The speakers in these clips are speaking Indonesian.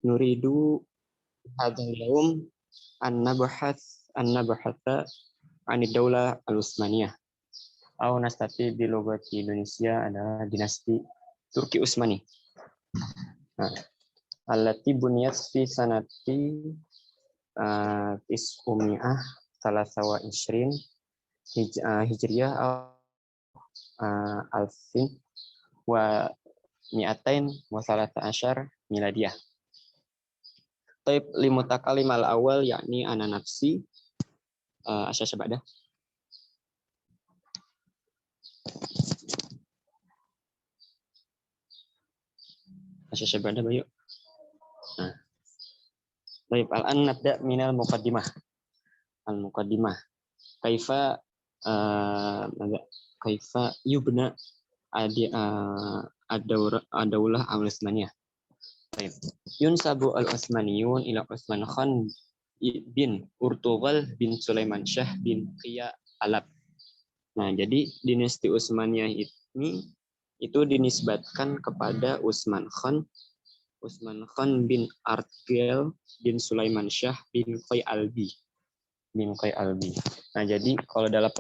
nuridu hadzal yaum an-nabhatha 'anid daulah al-Utsmaniyah. Atau nastati di lugati Indonesia adalah dinasti Turki Utsmani. Nah, allati buniyat fi sanati tis'umiyah salasawa isrin hijriyah alfin wa mi'atain wa salata asyar miladiyah. Taib limutakalim al-awal yakni ana nafsi asya syabada. Asya syabada bayu. Nah. Taib al-an nabda minal muqaddimah. Al-muqaddimah. Kaifa yubna ad-daulah al-Utsmaniyah. Baik. Yunsabu al-Utsmaniyun ila Utsman Khan bin Urtugal bin Sulaiman Syah bin Qiya Alab. Nah, jadi dinasti Utsmaniyah ini itu dinisbatkan kepada Utsman Khan bin Artgel bin Sulaiman Syah bin Qiya Albi. Nah, jadi kalau dalam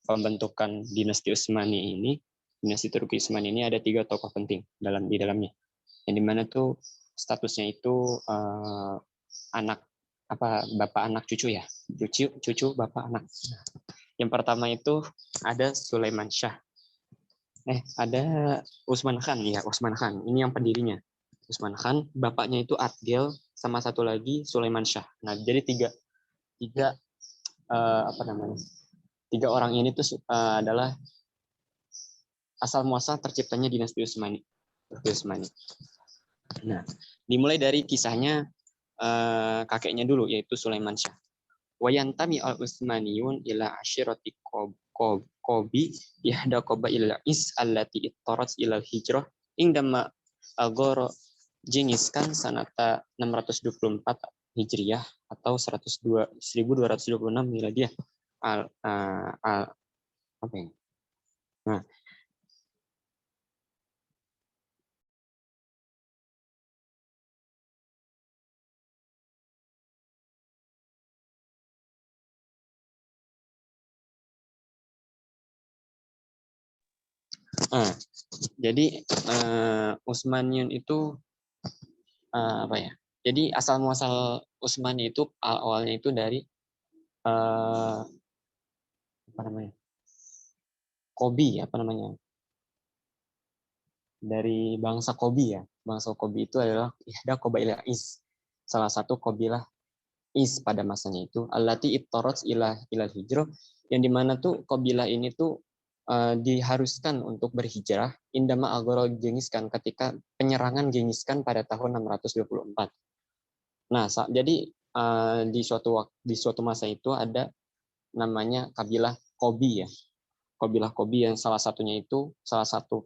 pembentukan dinasti Utsmani ini, dinasti Turki Utsmani ini ada 3 tokoh penting di dalamnya. Yang dimana tuh statusnya itu bapak anak cucu ya, cucu bapak anak. Yang pertama itu ada Sulaiman Syah. Ada Utsman Khan ya, Utsman Khan. Ini yang pendirinya. Utsman Khan, bapaknya itu Artgel, sama satu lagi Sulaiman Syah. Nah, jadi tiga orang ini tuh adalah asal muasal terciptanya dinasti Utsmani. Nah, dimulai dari kisahnya kakeknya dulu, yaitu Sulaiman Syah. Wayantami al-Utsmaniyun ila ashirati Qobi ihda qabail is allati ittarat ila hijrah indama agoro Jenghis Khan sanata 624 Hijriyah atau 1226 Miladiyah. Nah, jadi Utsmaniyun itu Jadi asal muasal Utsmani itu awalnya itu dari Qobi, dari bangsa Qobi ya. Bangsa Qobi itu adalah ihda qabail is, salah satu qabilah is pada masanya itu allati ittarat ila hijrah, yang dimana tuh qabilah ini tuh diharuskan untuk berhijrah indama agoro Jenghis Khan, ketika penyerangan Jenghis Khan pada tahun 624. Nah, jadi di suatu masa itu ada namanya kabilah Qobi ya. Kabilah Qobi yang salah satu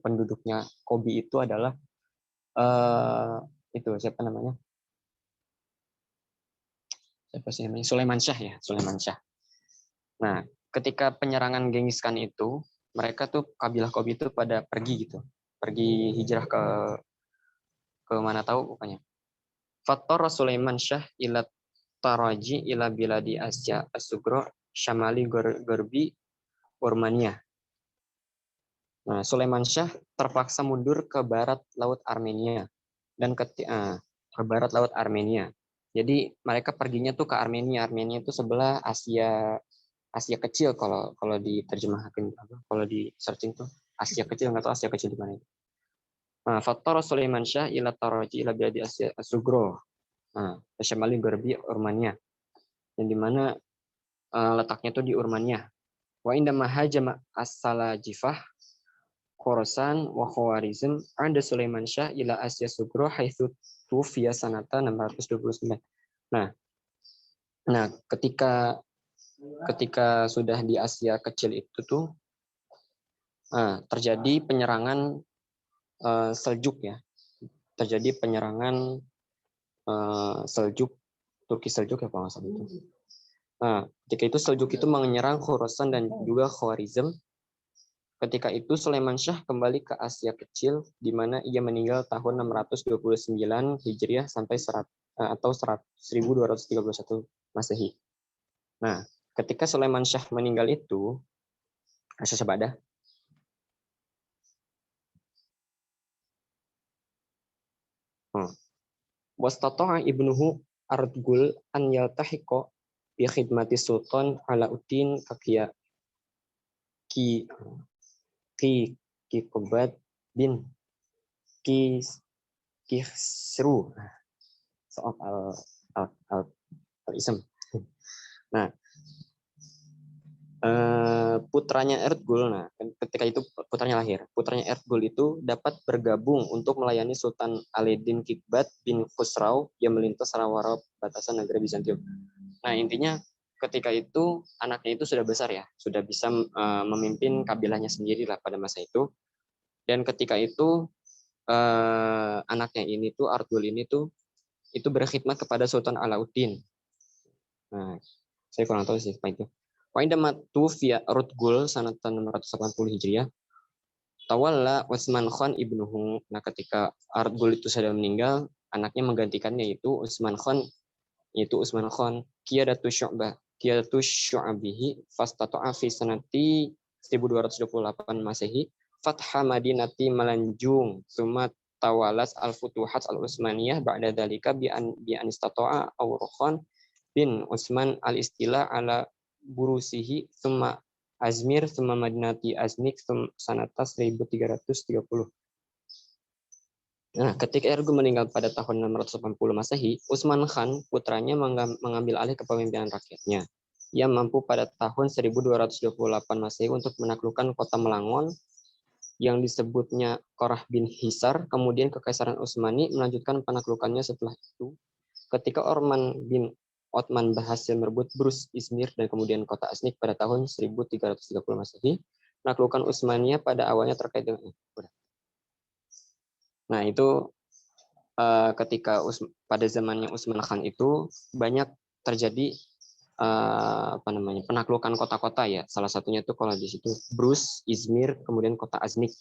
penduduknya Qobi itu adalah siapa namanya? Sulaiman Syah ya, Sulaiman Syah. Nah, ketika penyerangan Genghis Khan itu, mereka tuh kabilah Qobi itu pada pergi hijrah ke mana tahu pokoknya. Fattar Sulaiman Syah ila taraji ila biladi Asia as-Sugra syamali Garbi Urmania. Nah, Sulaiman Syah terpaksa mundur ke barat laut Armenia dan ke barat laut Armenia. Jadi mereka perginya tuh ke Armenia. Armenia itu sebelah Asia kecil kalau diterjemahkan, kalau di searching tuh Asia kecil, nggak tahu Asia kecil di mana itu. Nah, Fattar Sulaiman Syah ila taraji ila biladi Asia as-Sugra. Nah, syamali Garbi Urmania. Yang dimana letaknya tuh di Urmania. Wa indama hajama as-Salajifah Khorasan wa Khawarizm anda Sulaiman Syah ila Asia Sugro haitsu tufiya sanata 629. Nah, ketika sudah di Asia kecil itu tuh terjadi penyerangan Seljuk ya. Terjadi penyerangan Turki Seljuk ya kalau nggak salah itu. Nah, ketika itu Seljuk itu menyerang Khorasan dan juga Khawarizm. Ketika itu Sulaiman Syah kembali ke Asia kecil, di mana ia meninggal tahun 629 Hijriah sampai atau 1231 Masehi. Nah, ketika Sulaiman Syah meninggal itu, Asy-Syabada, wastata'a ibnuhu Ardgul an yaltahiqa bi khidmati Sultan Alauddin Kakia ki ki Qubad bin Kisru soal al-ism. Nah, putranya Erdgul, nah ketika itu putranya lahir, putranya Erdgul itu dapat bergabung untuk melayani Sultan Alaeddin Kikbat bin Khusrau yang melintas rawara batasan negeri Bizantium. Nah, intinya ketika itu anaknya itu sudah besar ya, sudah bisa memimpin kabilahnya sendiri lah pada masa itu. Dan ketika itu anaknya ini tuh Ardgul ini tuh itu berkhidmat kepada Sultan Alauddin. Nah, saya kurang tahu sih apa itu. Wa indama tufiya Ardgul sanatan 680 Hijriah, tawalla Utsman Khan ibnuhu. Nah, ketika Ardgul itu sudah meninggal, anaknya menggantikannya yaitu Utsman Khan, Qiyadatu Syu'abihi fastata'a fi sanati 1228 Masehi Fatha Madinati Malanjung summa tawalas al-futuhat al-Utsmaniyah ba'da dalika bi an istata'a Awrukhan bin Utsman al-istila ala burusihi summa Azmir summa Madinati Aznik sanata 1330. Nah, ketika Ergo meninggal pada tahun 680 Masehi, Utsman Khan putranya mengambil alih kepemimpinan rakyatnya. Ia mampu pada tahun 1228 Masehi untuk menaklukkan kota Melangon yang disebutnya Qorah bin Hisar. Kemudian Kekaisaran Utsmani melanjutkan penaklukannya setelah itu. Ketika Orman bin Othman berhasil merebut Brus, Izmir, dan kemudian kota Aznik pada tahun 1330 Masehi, penaklukan Utsmaniyah pada awalnya terkait dengan Nah, itu ketika pada zamannya Utsman Khan itu banyak terjadi penaklukan kota-kota ya. Salah satunya itu kalau di situ Brus, Izmir, kemudian kota Aznik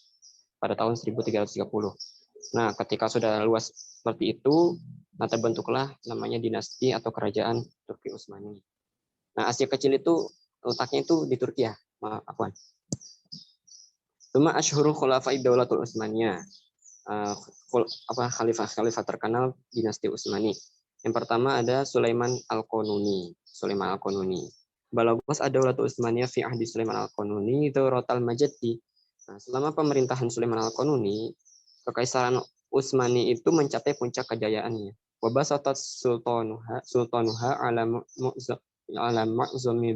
pada tahun 1330. Nah, ketika sudah luas seperti itu, nah terbentuklah namanya dinasti atau kerajaan Turki Utsmani. Nah, Asia kecil itu letaknya itu di Turki ya, Afwan. Cuma asyhurul khulafa'i daulatul Utsmaniyah. Khalifah terkenal dinasti Utsmani. Yang pertama ada Sulaiman Al-Qanuni. Balagos ad-daulatul Utsmaniyah fi ahdi Sulaiman Al-Qanuni dauratal majdi. Nah, selama pemerintahan Sulaiman Al-Qanuni, kekaisaran Utsmani itu mencapai puncak kejayaannya. Wa basatat sultanuha ala ma'zami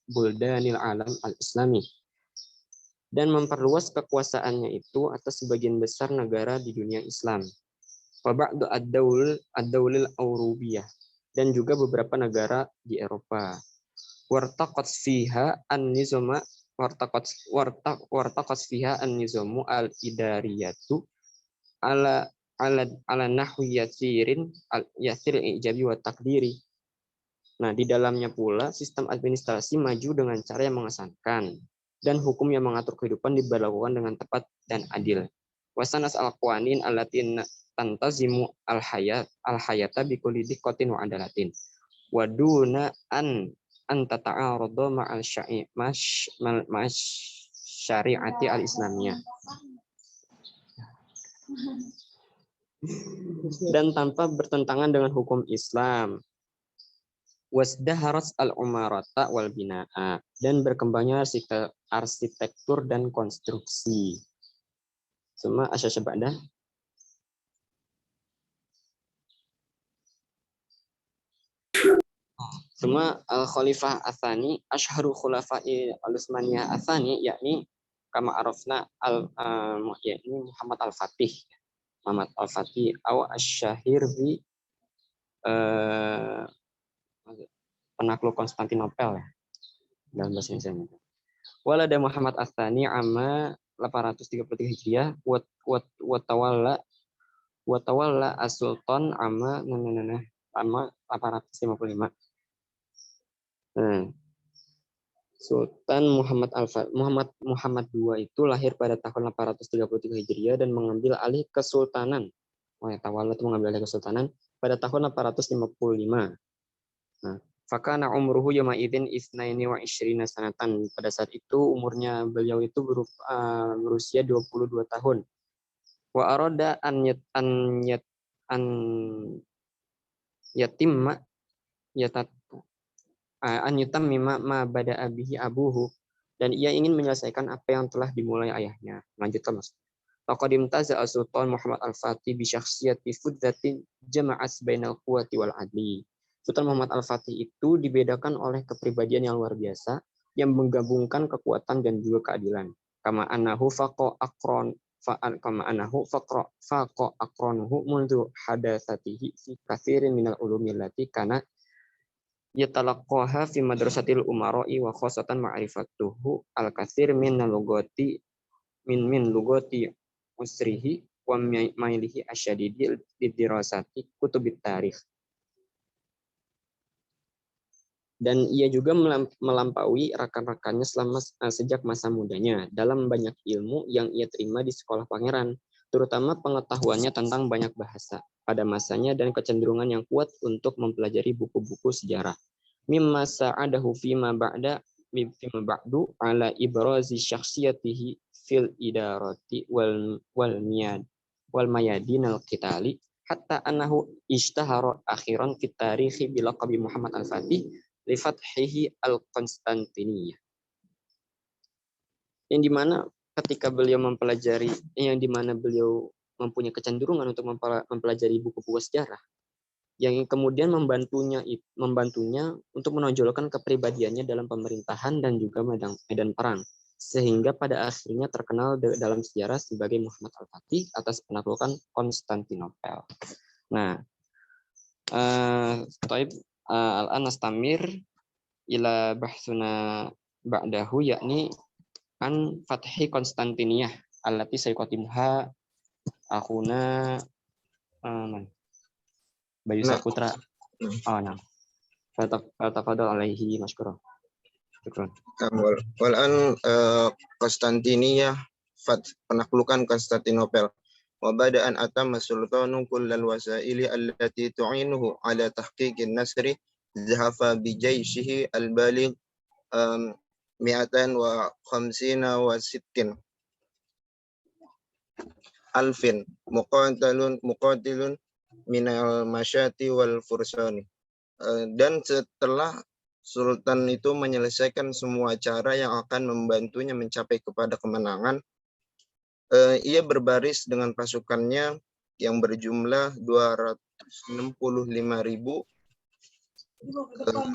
buldanil alam al-islami, dan memperluas kekuasaannya itu atas sebagian besar negara di dunia Islam. Wa ba'du ad-daulil Aurubiyah, dan juga beberapa negara di Eropa. Wartaqat fiha an-nizama wartaqat fiha an-nizamu al-idariyatu ala nahwi yasir ijabi wa takdiri. Nah, di dalamnya pula sistem administrasi maju dengan cara yang mengesankan, dan hukum yang mengatur kehidupan diberlakukan dengan tepat dan adil. Wasanas al-qawanin allati tantazimu al-hayata bi kulli diqqatin wa adalatin. Wa duna an tata'arada ma'al syari'ati al-islamiyah. Dan tanpa bertentangan dengan hukum Islam. Wasdaharat al-umarata wal bina'a, dan berkembangnya arsitektur dan konstruksi. Semua Asy-Syabada. Semua al-Khalifah Atsani asyharu khulafa'i al-Utsmaniyah Atsani, yakni kama arafna yakni Muhammad al-Fatih. Muhammad al-Fatih atau asy-syahir bi penakluk Konstantinopel ya dalam bahasa Indonesia. Walada Muhammad Ats-Tsani amma 833 Hijriah wa tawalla as-sultan amma 855. Sultan Muhammad II itu lahir pada tahun 833 Hijriah dan mengambil alih kesultanan. Tawalla itu mengambil alih kesultanan pada tahun 855. Nah, fakana umruhu yawma idzin isnaini wa isyrina sanatan. Pada saat itu umurnya beliau itu berusia 22 tahun. Wa arada an yatimma yatat an yutammima ma bada'a bihi abuhu, dan ia ingin menyelesaikan apa yang telah dimulai ayahnya. Lanjutkan, Mas. Faqad imtaza Sultan Muhammad Al-Fatih bi syakhsiyati fuddatin jama'at bainal quwwati wal adli. Sultan Muhammad Al-Fatih itu dibedakan oleh kepribadian yang luar biasa yang menggabungkan kekuatan dan juga keadilan. Kama annahu faqa aqron kama annahu faqa aqronuhu mundu hadatsatihi fi katsirin minal ulumi allati kana yatalaqqaha fi madrasatil umara'i wa khosatan ma'rifatuhu al-katsir min lugati min lugati usrihi wa mailihi asyadidi lidirasati kutubit tarikh. Dan ia juga melampaui rekan-rekannya sejak masa mudanya dalam banyak ilmu yang ia terima di sekolah pangeran, terutama pengetahuannya tentang banyak bahasa pada masanya dan kecenderungan yang kuat untuk mempelajari buku-buku sejarah. Mimma sa'adahu fima ba'du ala ibrazi syakhsiyatihi fil idarati wal mayadin al-qitali hatta annahu ishtahara akhiran fit tarikhi bilaqabi Muhammad Al-Fatih li fathihi al-Konstantiniyah. Yang dimana ketika beliau mempunyai kecenderungan untuk mempelajari buku-buku sejarah, yang kemudian membantunya untuk menonjolkan kepribadiannya dalam pemerintahan dan juga medan perang, sehingga pada akhirnya terkenal dalam sejarah sebagai Muhammad Al-Fatih atas penaklukan Konstantinopel. Nah, al-an nastamir ila bahsuna ba'dahu, yakni an fathi Konstantiniyah allati sayqatimha akhuna Bayu Saputra. Nah. Fatafadhal alaihi masykurah. Syukran. Wal an Konstantiniyah penaklukan Konstantinopel. Wa bada'an atamma sultanu kullal wasaili allati tu'inuhu ala tahqiqin nasri zahafa bi jayshihi al-baligh 256 alfin muqatilun minal masyati wal fursani. Dan setelah Sultan itu menyelesaikan semua cara yang akan membantunya mencapai kepada kemenangan, ia berbaris dengan pasukannya yang berjumlah 265.000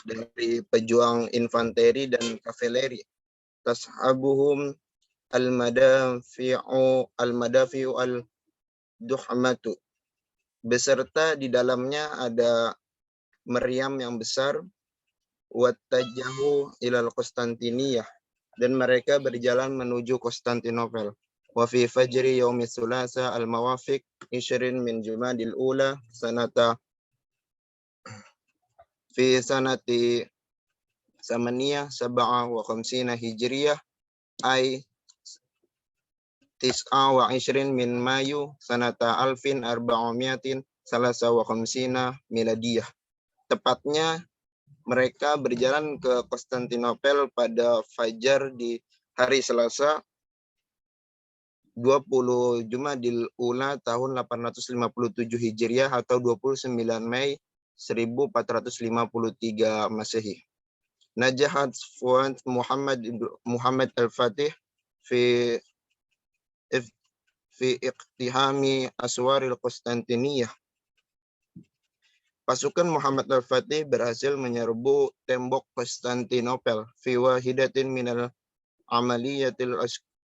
dari pejuang infanteri dan kavaleri. Tashabuhum al-madafi'u al-duhmatu, beserta di dalamnya ada meriam yang besar. Wattajahu ilal Konstantiniyah, dan mereka berjalan menuju Konstantinopel. Wa fi fajri yaumi tsulasa al-mawafiq 20 min Jumadil ula fi sanati 857 hijriyah ay 29 min Mayu sanata 1453 miladiyah. Tepatnya mereka berjalan ke Konstantinopel pada fajar di hari Selasa 20 Jumadil Ula tahun 857 Hijriah atau 29 Mei 1453 Masehi. Najahat Fuad Muhammad Al-Fatih fi iqtihami aswaril Konstantiniyah. Pasukan Muhammad Al-Fatih berhasil menyerbu tembok Konstantinopel fi wahidatin minal amaliyatil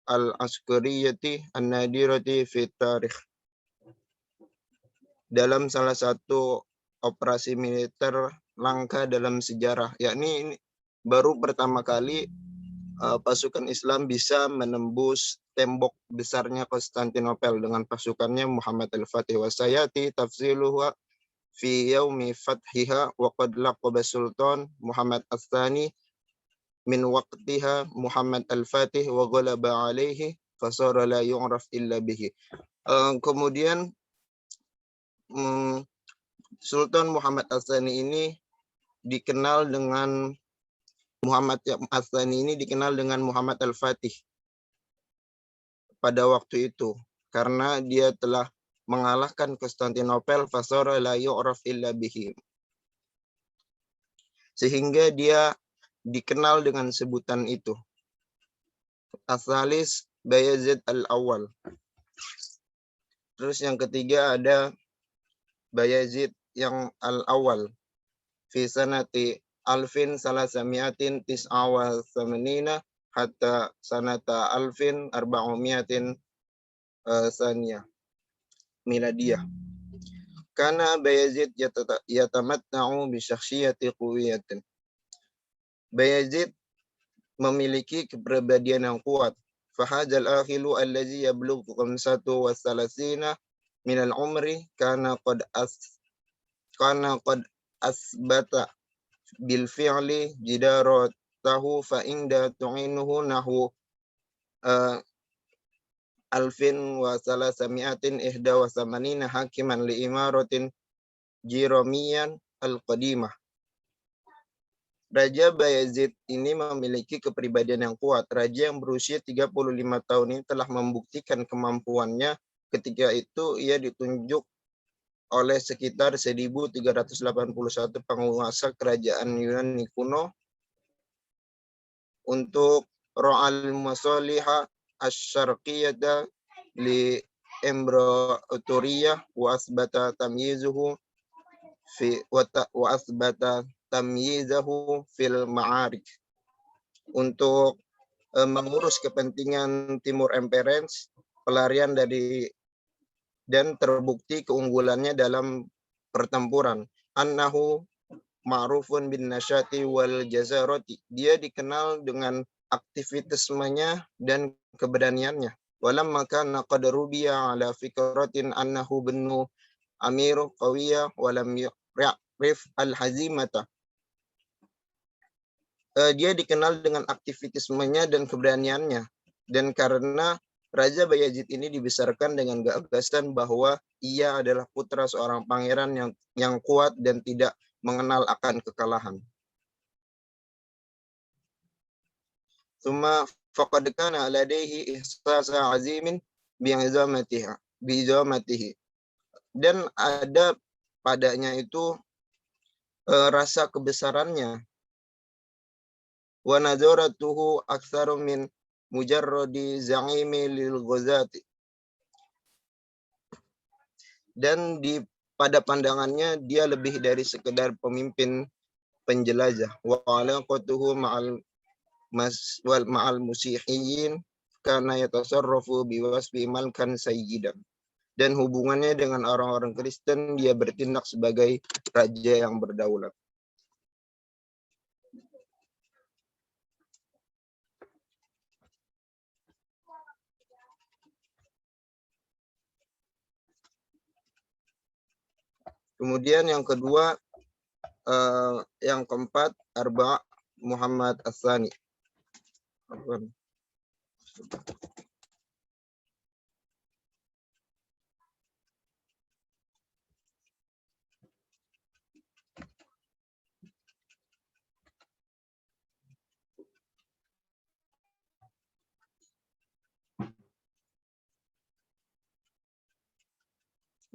al-askariyati an-nadirati fi tarikh. Dalam salah satu operasi militer langka dalam sejarah, yakni ini baru pertama kali pasukan Islam bisa menembus tembok besarnya Konstantinopel dengan pasukannya Muhammad Al-Fatih. Wasayati tafsiluha fi yaumi fathiha wa qad laqaba Sultan Muhammad Ats-Tsani min waqtiha Muhammad Al-Fatih wa ghalaba alaihi fasara la yu'raf illa bihi. Kemudian Sultan Muhammad As-Tsani ini dikenal dengan Muhammad As-Tsani ini dikenal dengan Muhammad Al-Fatih pada waktu itu karena dia telah mengalahkan Konstantinopel fasara la yu'raf illa bihi. Sehingga dia dikenal dengan sebutan itu. As-Salis Bayazid Al-Awwal. Terus yang ketiga ada Bayazid yang Al-Awwal fi sanati alfin salasamiatin tis'awa samanina hatta sanata alfin arba'umiatin saniyah miladiyah. Karena Bayazid yatamatta'u bi syakhsiyati quwwiyatin. Bayazid memiliki kepribadian yang kuat. Fahadzal akhilu allazi yablughu 35 min al-umri kana qad asbata bil fi'li jidaratahu fa inda tu'inuhu nahu alfin wa salasamiatin ihda wa samanina hakiman li imaratin jiramiyan al-qadimah. Raja Bayazid ini memiliki kepribadian yang kuat. Raja yang berusia 35 tahun ini telah membuktikan kemampuannya. Ketika itu ia ditunjuk oleh sekitar 1381 penguasa kerajaan Yunani kuno untuk ra'al masaliha asy-syarqiyyah li imbratoriyah wa asbata tamyizuhu fi wa asbata tamyizahu fil ma'arik, untuk mengurus kepentingan Timur Emperens, pelarian dari dan terbukti keunggulannya dalam pertempuran. Annahu ma'rufun bin nasyati wal jazarati. Dia dikenal dengan aktivitasmenya dan keberaniannya. Walamma kana qad rubiya ala fikratin annahu binu amiru qawiyya walam ya'rif al-hazimata. Dia dikenal dengan aktivitasmenya dan keberaniannya. Dan karena Raja Bayazid ini dibesarkan dengan gagasan bahwa ia adalah putra seorang pangeran yang kuat dan tidak mengenal akan kekalahan. Tsumma faqad kana ladaihi ihsasa azimin bi'izamatihi. Dan ada padanya itu rasa kebesarannya. Wa nazaratuhu aktsaru min mujarradi za'imi lil ghazati. Dan pada pandangannya dia lebih dari sekedar pemimpin penjelajah. Wa alaqatuhu ma'al musihiyin kana yatasarrafu biwasfi malkan sayyidan. Dan hubungannya dengan orang-orang Kristen, dia bertindak sebagai raja yang berdaulat. Kemudian yang kedua, yang keempat, Arba' Muhammad As-Tsani.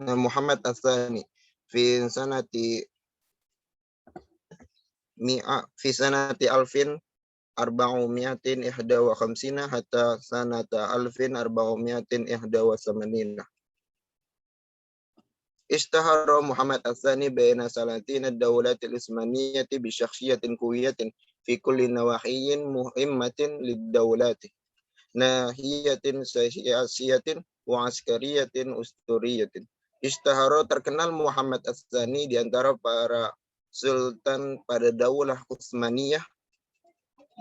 Muhammad As-Tsani fi sanati alfin arba'umiatin ihda wa khamsina hatta sanata alfin arba'umiatin ihda wa samanina. Ishtahara Muhammad As-Tsani baina salatin ad-dawlatil Utsmaniyati bi syakhsiyatin quwwiyatin fi kulli nawahiyyin muhimmatin lid-dawlati nahiyatin siyasiyatin wa askariyatin usturiyatin. Ishtahara, terkenal Muhammad As-Tsani di antara para sultan pada Daulah Utsmaniyah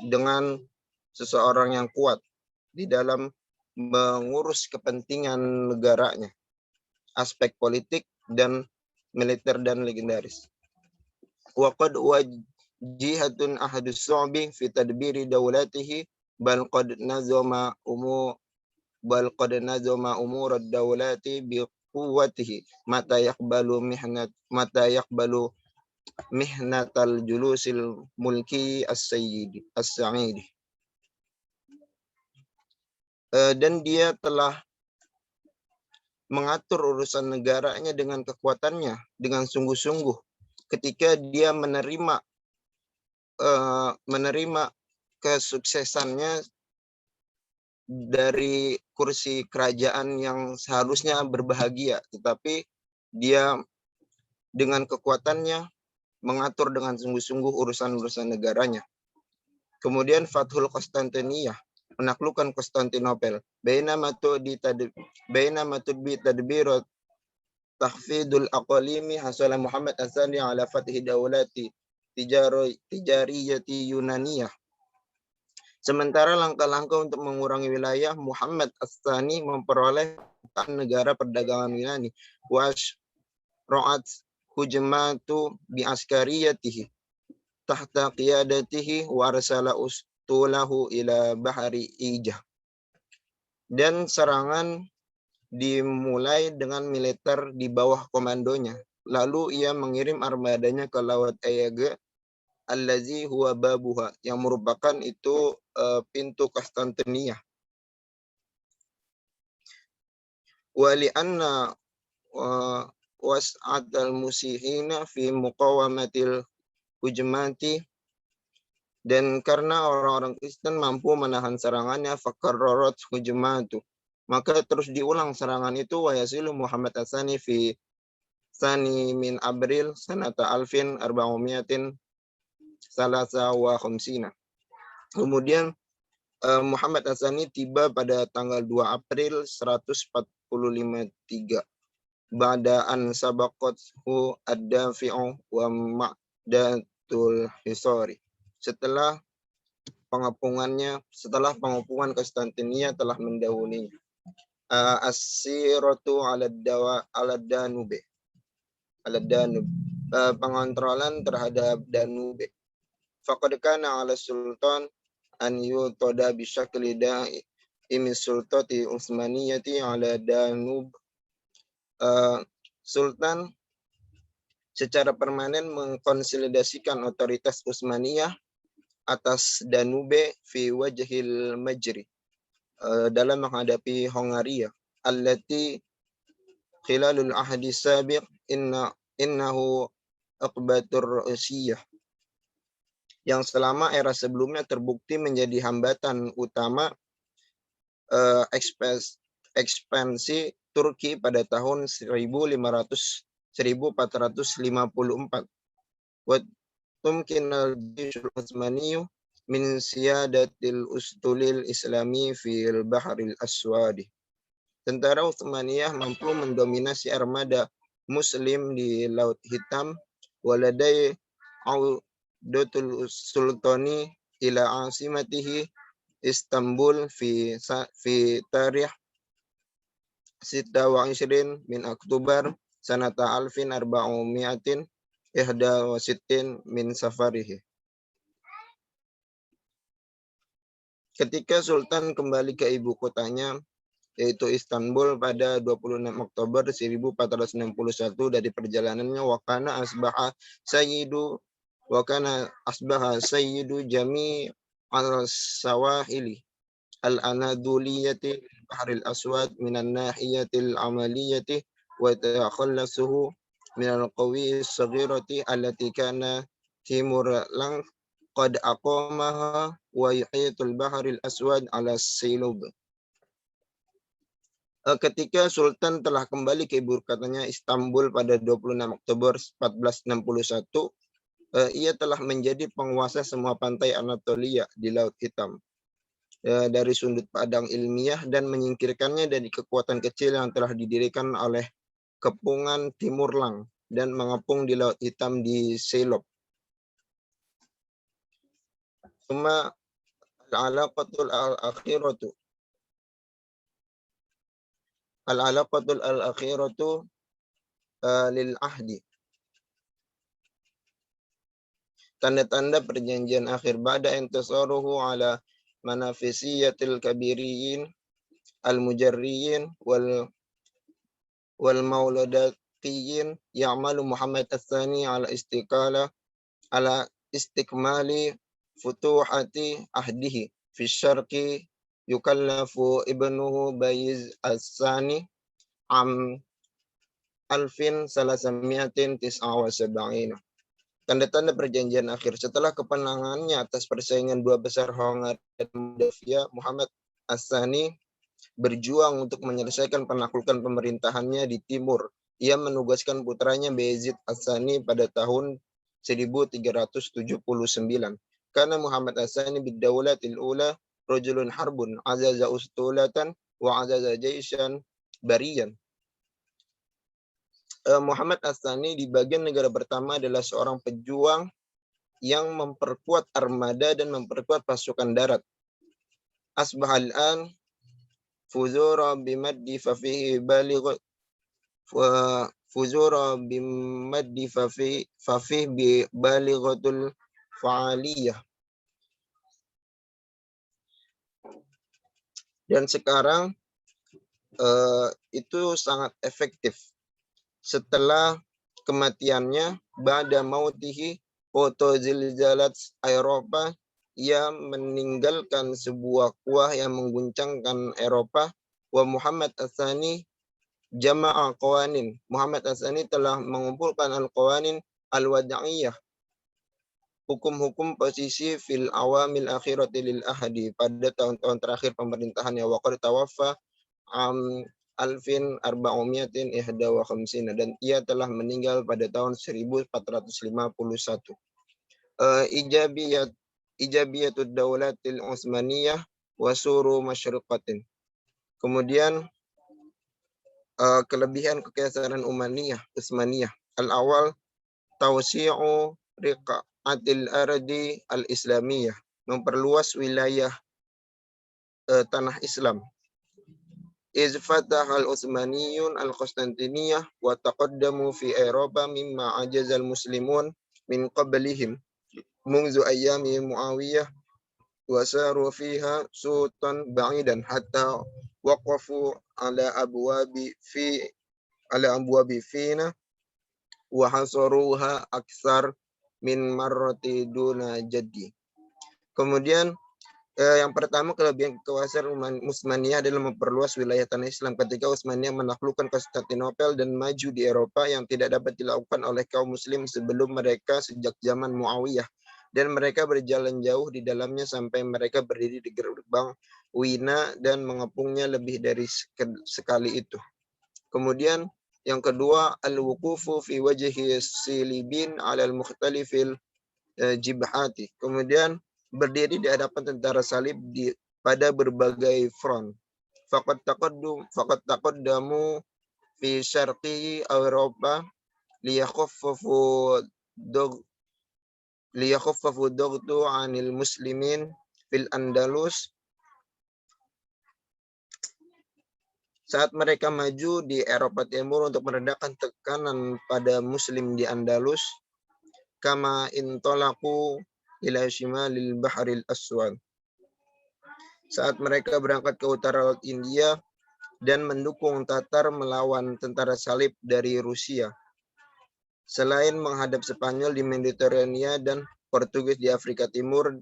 dengan seseorang yang kuat di dalam mengurus kepentingan negaranya, aspek politik dan militer dan legendaris. Wa qad wajihatun ahadus su'bi fi tadbiri dawlatihi bal qad nazama umur ad-dawlati quwwatihi mata yaqbalu mihnatal julusil mulki as-sa'id. Dan dia telah mengatur urusan negaranya dengan kekuatannya, dengan sungguh-sungguh ketika dia menerima kesuksesannya dari kursi kerajaan yang seharusnya berbahagia, tetapi dia dengan kekuatannya mengatur dengan sungguh-sungguh urusan-urusan negaranya. Kemudian Fathul Konstantiniyah, menaklukkan Konstantinopel. Bainama tudbi tadbirat tahfidul aqalimi hasala Muhammad As-Sani ala fathi daulati tijariyati Yunaniyah. Sementara langkah-langkah untuk mengurangi wilayah, Muhammad As-Sani memperoleh negara perdagangan Yunani. Wash ro'at hujmatu bi askariyatihi tahta qiyadatihi wa arsala ustulahu ila bahari Ijah. Dan serangan dimulai dengan militer di bawah komandonya. Lalu ia mengirim armadanya ke Laut Aegean allazi huwa babuha, yang merupakan itu pintu Konstantinia. Wa li'anna was'atal musihina fi muqawamatil hujmati, dan karena orang-orang Kristen mampu menahan serangannya, fakarrarat hujmatu, maka terus diulang serangan itu. Wa yasilu Muhammad As-Sani fi Sani min Abril sanata alfin arba'umiatin salasa wa khamsina. Kemudian Muhammad As-Sani tiba pada tanggal 2 April 145 Ba'daan sabaqathu ad-dafi'u wa ma'datul hisari. Setelah pengepungan Konstantinia telah mendahulunya. As-siratu ala Danube. Pengontrolan terhadap Danube. Faqad kana ala sultan an yutada bisyakli da'imi sultati Utsmaniyati ala Danub. Sultan secara permanen mengkonsolidasikan otoritas Utsmaniyah atas Danube fi wajhil majri, dalam menghadapi Hongaria, allati khilalul ahdi sabiq innahu aqbatur Rusia, yang selama era sebelumnya terbukti menjadi hambatan utama ekspansi Turki pada tahun 1454. Wa tumkinal jishul Utsmaniyu min siyadatil ustulil islami fil bahril aswadi. Tentara Utsmaniyah mampu mendominasi armada Muslim di Laut Hitam. Waladai audatul sultani ila asimatihi Istanbul fi tarikh 26 min Oktober sanata alfin arba'umiatin ihda wa sittin min safarihi. Ketika Sultan kembali ke ibu kotanya, yaitu Istanbul, pada 26 Oktober 1461 dari perjalanannya, wakana asbaha sayyidu jami al-sawahili al-anaduliyati bahril aswad minan nahiyatil amaliyati wa takhallasuhu minal qawi as-saghirati allati kana Timur lang qad aqamaha wa yuhitul bahril aswad ala silub. Ketika Sultan telah kembali ke ibu kotanya Istanbul pada 26 Oktober 1461, ia telah menjadi penguasa semua pantai Anatolia di Laut Hitam dari sudut pandang ilmiah dan menyingkirkannya dari kekuatan kecil yang telah didirikan oleh kepungan Timurlang dan mengepung di Laut Hitam di Ceylon. Summa al-alaqatul al-akhiratu lil ahdi. Tanda-tanda perjanjian akhir ba'da intisaruhu ala manafisiyatil kabiriyin al-mujarriyin wal والمولوداتيين يعمل محمد الثاني على استكمال فتوحة عهده في الشرق. يكلف ابنه بايز الثاني عام 1379. Tanda-tanda perjanjian akhir. Setelah kemenangannya atas persaingan dua besar Hongaria dan Moldavia, Muhammad As-Tsani berjuang untuk menyelesaikan penaklukan pemerintahannya di timur. Ia menugaskan putranya Bayezid As-Tsani pada tahun 1379. Karena Muhammad As-Tsani bid-daulatil ula rajulun harbun azaza ustulatan wa azaza jaishan bariyan. Muhammad As-Tsani di bagian negara pertama adalah seorang pejuang yang memperkuat armada dan memperkuat pasukan darat. Asbahal an fuzura bimaddi fafihi baligh fuzura bimaddi fafih bi balighatul fa'aliyah. Dan sekarang itu sangat efektif. Setelah kematiannya, ba'da mautihi foto zilzalat Eropa, ia meninggalkan sebuah kuah yang mengguncangkan Eropa. Wa Muhammad As-Tsani jama'a qawanin. Muhammad As-Tsani telah mengumpulkan al-qawanin al-wada'iyah, hukum-hukum posisi fil awamil akhirati lil ahdi, pada tahun-tahun terakhir pemerintahannya. Wa qad tawaffa alfin arba'umiatin ihda wa khamsina, dan ia telah meninggal pada tahun 1451. Ijabiyatud daulatil Utsmaniyah wa suru masyriqatin. Kemudian kelebihan kekaisaran Utsmaniyah. Al-awal tawsi'u riqatil ardi al-islamiyah, memperluas wilayah tanah Islam. Iz fataha al-Utsmaniyun al-Konstantiniyah wa taqaddamu fi Eropa mimma ajazal muslimun min qablihim munzu ayyami Muawiyah wa saru fiha sultan ba'idan hatta waqafu ala abwabi fina wa hasaruha aksar min marrati duna jaddi. Kemudian yang pertama, kelebihan kekuasaan Utsmaniyah adalah memperluas wilayah tanah Islam. Ketika Utsmaniyah menaklukkan Konstantinopel dan maju di Eropa yang tidak dapat dilakukan oleh kaum muslim sebelum mereka sejak zaman Muawiyah, dan mereka berjalan jauh di dalamnya sampai mereka berdiri di gerbang Wina dan mengepungnya lebih dari sekali itu. Kemudian yang kedua, al-wuqufu fi wajhi silibin 'ala al-mukhtalifil jibhati. Kemudian berdiri di hadapan tentara salib pada berbagai front. Faqad taqaddamu fi syarqi Eropa liyakhaffafu daghtu 'anil muslimin fil Andalus. Saat mereka maju di Eropa Timur untuk meredakan tekanan pada muslim di Andalus, kama intolaqu ila shimalil bahril aswad, saat mereka berangkat ke utara Laut India dan mendukung Tatar melawan tentara salib dari Rusia. Selain menghadap Spanyol di Mediterania dan Portugis di Afrika Timur,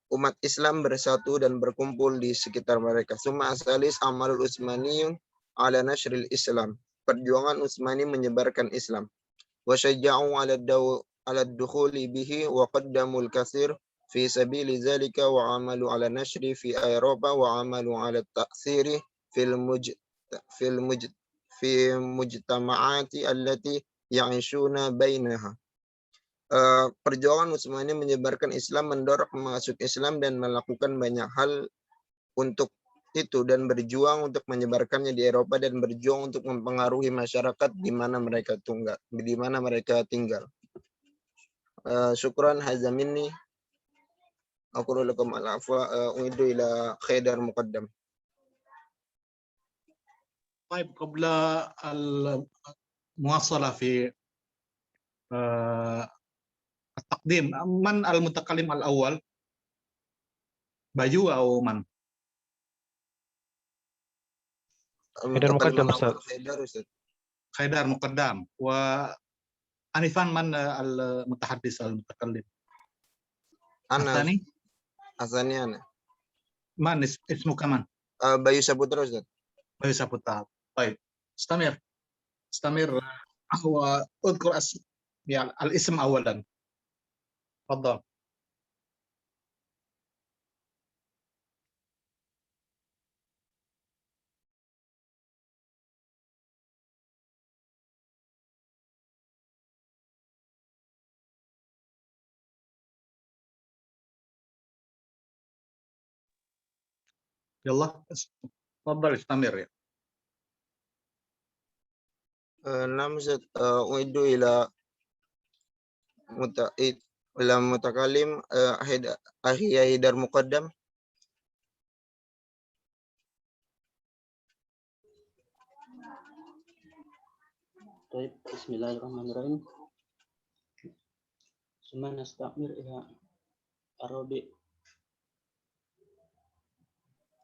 umat Islam bersatu dan berkumpul di sekitar mereka. Summa asalis amalul Utsmaniyun ala nashril Islam. Perjuangan Utsmani menyebarkan Islam. Wa syaja'u ala dukhuli bihi wa qaddamul katsir fi sabili zalika wa amalu ala nashri fi Eropa wa amalu ala ta'siri fil mujtama'ati allati ya'ishuna bainaha. Perjuangan Utsmani menyebarkan Islam, mendorong masuk Islam dan melakukan banyak hal untuk itu, dan berjuang untuk menyebarkannya di Eropa dan berjuang untuk mempengaruhi masyarakat di mana mereka tinggal. Syukran hadza minni. Aqulu lakum al-afwa uidu ila khaydar muqaddam. طيب قبل المواصلة في التقديم، من المتكلم الأول؟ بايو أو من؟ Haidar Muqaddam, Ustaz. Haidar, Ustaz. حيدر مقدم وأنفا من المتحدث المتكلم Ana, الثاني asalnya Ana. من اسمه كمان Bayu Saputra Ustaz. Bayu Saputra. طيب استمر هو اذكر يعني الاسم أولا تفضل. يلا تفضل استمر يا. Nam Ustaz, uidu ila mutakalim Akhi Haidar Muqaddam. طيب بسم الله الرحمن الرحيم ثم نستمر إلى الرابع.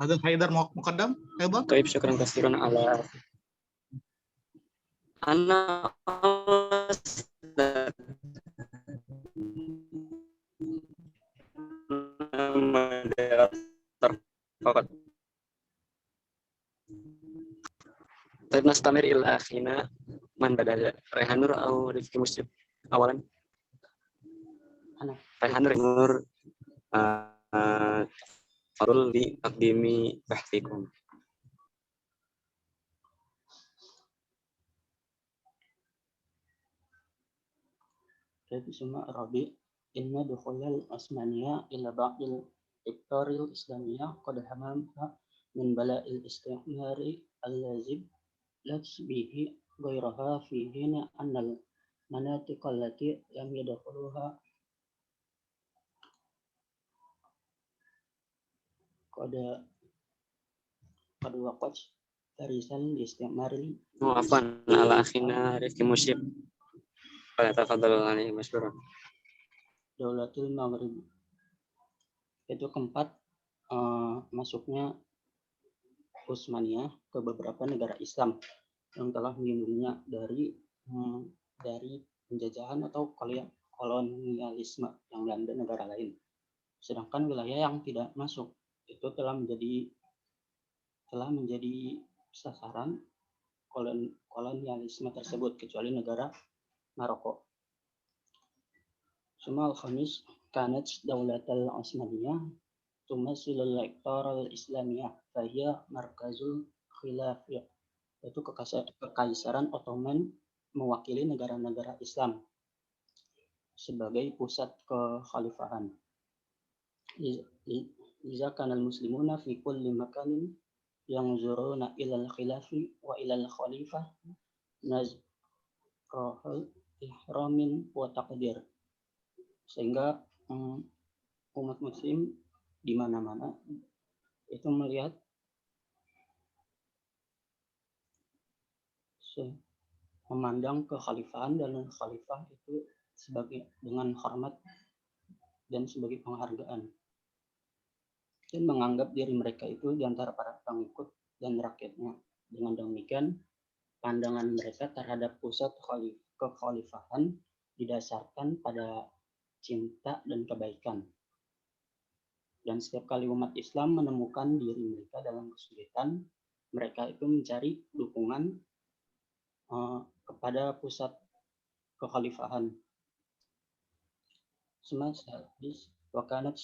هذا حيدر مقدم أيضا. طيب شكرا كثيرا على أنا فقط. طيب نستمر إلى أخينا من بدأ ريحان نور أو رفقي مسلم أولا. أنا ريحان نور تفضل بتقديم بحثكم. طيب ثم الرابع إن دخول العثمانية إلى بعض الإقطار الإسلامية قد حماها من بلاء الاستعمار اللازم لبس به غيرها في حين أن المناطق التي لم يدخلوها قد وقعت فريسا لاستعمار عفوا على أخينا رفقي مسلم. فليتفضل عليه مشكورا. Daulatul Maghrib. Itu keempat, masuknya Utsmaniyah ke beberapa negara Islam yang telah melindunginya dari penjajahan atau kolonialisme yang melanda negara lain. Sedangkan wilayah yang tidak masuk itu telah menjadi sasaran kolonialisme tersebut, kecuali negara Maroko. Sumal khamis kanat daulatul Utsmaniyah tumasilul iqtar al-islamiyah fahiya markazul khilafiyah, yaitu kekaisaran Ottoman mewakili negara-negara Islam sebagai pusat kekhalifahan. Iza kanal muslimuna fi kulli makanin yanzuruna ila al-khilafi wa ila al-khalifah nazrahul ihramin wa taqdir. Sehingga umat muslim di mana-mana itu melihat memandang kekhalifahan dan khalifah itu sebagai dengan hormat dan sebagai penghargaan, dan menganggap diri mereka itu di antara para pengikut dan rakyatnya. Dengan demikian pandangan mereka terhadap pusat kekhalifahan didasarkan pada cinta dan kebaikan. Dan setiap kali umat Islam menemukan diri mereka dalam kesulitan, mereka itu mencari dukungan kepada pusat kekhalifahan. Semasa hadis wakanat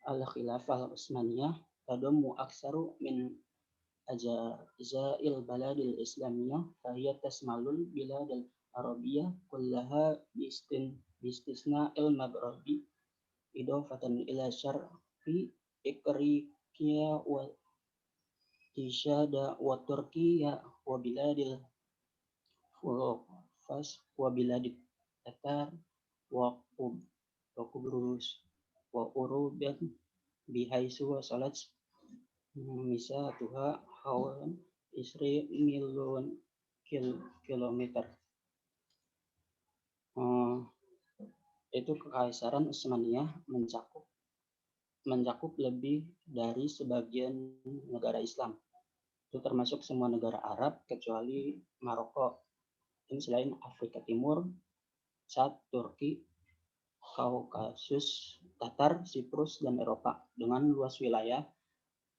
al-khilafah al-Utsmaniyah tadammu aksaru min ajazail baladil islamiyah fahiya tasmalul biladil arabiyah kullaha bistisna al-maghribi idafatan ila syarqi Iqriqiya wa Tishada wa Turkiya wa biladil Fas wa biladit Tatar wa Qubrus wa Uruban bihaisu wa salat misatuha hawan isri milun kilometer. Itu kekaisaran Utsmaniyah mencakup lebih dari sebagian negara Islam, Itu termasuk semua negara Arab kecuali Maroko. Ini selain Afrika Timur, Chad, Turki, Kaukasus, Tatar, Siprus, dan Eropa dengan luas wilayah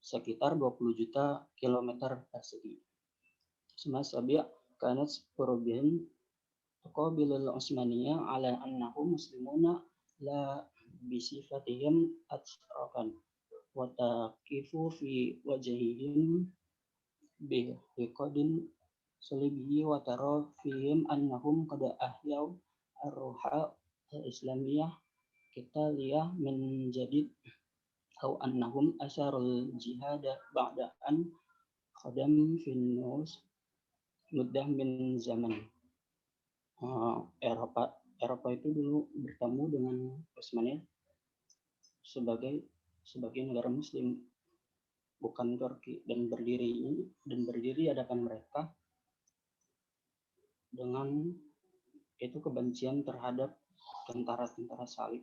sekitar 20 juta kilometer persegi. Semasabia kanat Perubian Qabilul Utsmaniyah ala annahum muslimuna la bisifatihim atsrakan wa taqifu fi wajhihim bihiqadin salibiyi wa tara fihim annahum qad ahyaw ar-ruha al-islamiyah kitaliyah min jadid aw annahum asarul jihad ba'da an khadam fin nus muddah min zaman. Eropa itu dulu bertemu dengan Utsmaniyah sebagai negara Muslim, bukan Turki, dan berdiri di hadapan mereka dengan itu kebencian terhadap tentara-tentara salib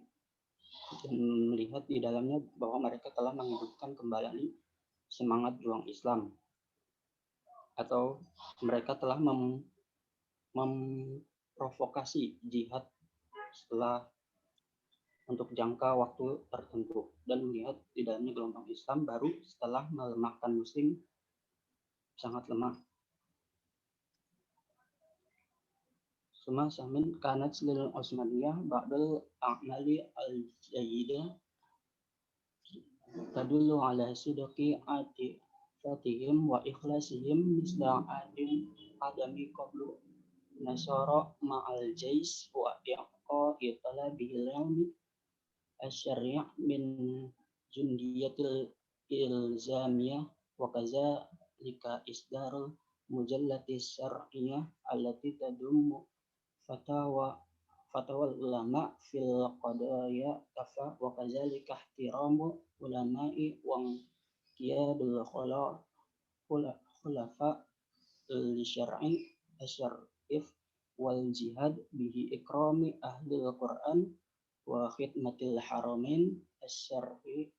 dan melihat di dalamnya bahwa mereka telah menghidupkan kembali semangat juang Islam, atau mereka telah memprovokasi jihad setelah untuk jangka waktu tertentu, dan melihat di dalamnya gelombang Islam baru setelah melemahkan Muslim sangat lemah. Suma samin kanat lil Utsmaniyah ba'dal a'mali al-jayyidah tadullu ala sidqi atifatihim wa ikhlasihim misla adin adami qablu nasara ma'al jais wa iqa talabil ilmi asyari' min jundiyatil ilzamiyah wa kazalika isdarul mujallatis syar'iyyah allati tadummu fatawa ulama fil qadaya kafa wa kazalika ihtiramu ulama'i wa qiyadul khulafa li syar'i asyarif wal jihad bihi ikrami ahlil Qur'an wa khidmatil haramain asyarifin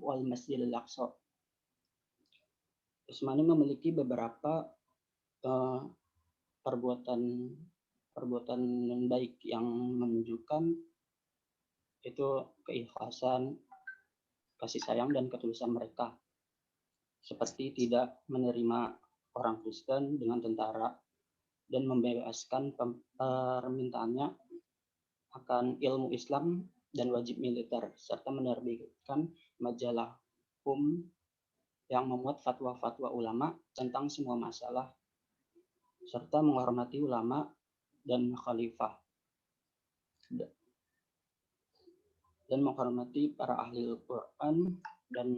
wal masjidil aqsa. Utsmani memiliki beberapa perbuatan baik yang menunjukkan itu keikhlasan, kasih sayang, dan ketulusan mereka, seperti tidak menerima orang Kristen dengan tentara dan membebaskan permintaannya akan ilmu Islam dan wajib militer, serta menerbitkan majalah yang memuat fatwa-fatwa ulama tentang semua masalah, serta menghormati ulama dan khalifah dan menghormati para ahli Al-Quran dan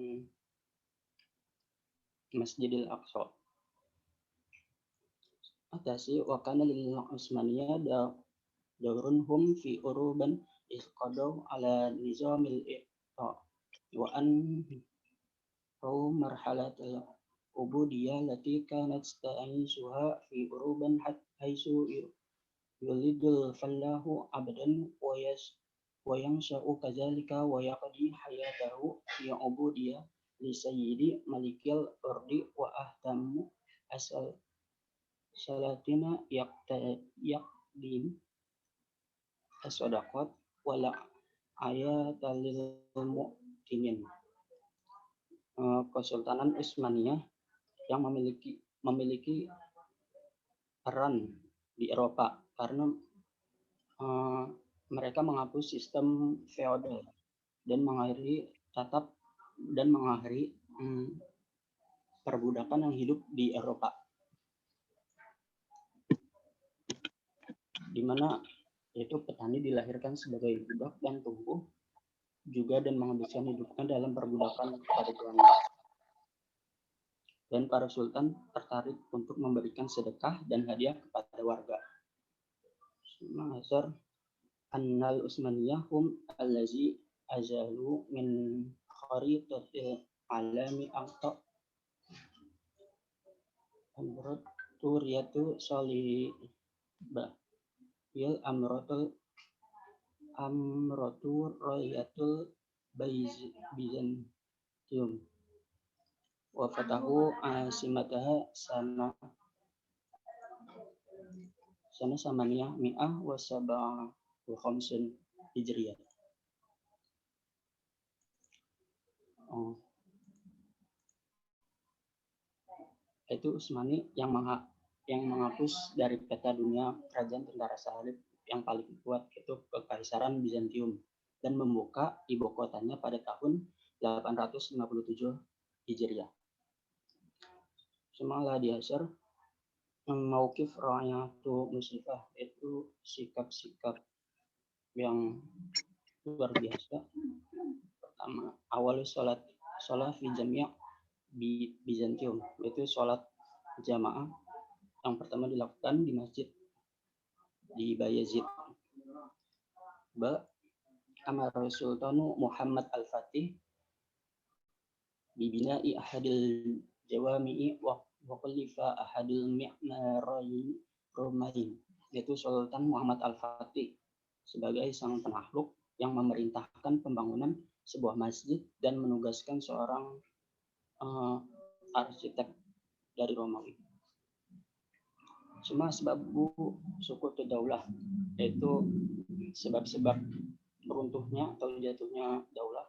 Masjidil Aqsa. Atasi wa kana lil Utsmaniyah daurun hum fi uruban isqadaw ala nizamil iqta wa an marhalatul ubudiyah lati kanat ta'isuha fi uruban haisu yulidul fallahu abadan wa yansha'u kadzalika wa yaqdi hayatahu fi ubudiyah li sayyidi malikil ardi wa ahtamu asal salatina yaqdim as-sadaqat wala ayatalil mu'tinin. Kesultanan Utsmaniyah yang memiliki peran di Eropa karena mereka menghapus sistem feodal dan mengakhiri perbudakan yang hidup di Eropa, di mana itu petani dilahirkan sebagai budak dan tumbuh juga dan menghabiskan hidupnya dalam perbudakan kepada tuannya. Dan para sultan tertarik untuk memberikan sedekah dan hadiah kepada warga. Ma'asar annal Utsmaniyah hum allazi azalu min kharitatil alami aqta amraturiyatu salibah il amraturayatul Byzantium wa fatahu asimataha sana samaniyah mi'ah wa sab'a wa khamsin hijriyah. Itu Utsmani yang menghapus dari peta dunia kerajaan tentara salib yang paling kuat, itu Kekaisaran Bizantium, dan membuka ibu kotanya pada tahun 857 Hijriah. Semalah diasar mauqif ra'ayatu musyrifah, itu sikap-sikap yang luar biasa. Pertama, awal sholat fi jami' Bizantium, itu sholat jamaah yang pertama dilakukan di masjid di Bayazid. Amar Sultanu Muhammad Al-Fatih bibina'i ahadil jawami'i wa qallifa ahadil mi'marain rumain, yaitu Sultan Muhammad Al-Fatih sebagai sang penakluk yang memerintahkan pembangunan sebuah masjid dan menugaskan seorang arsitek dari Romawi. Cuma sebab sukut daulah, yaitu sebab-sebab runtuhnya atau jatuhnya daulah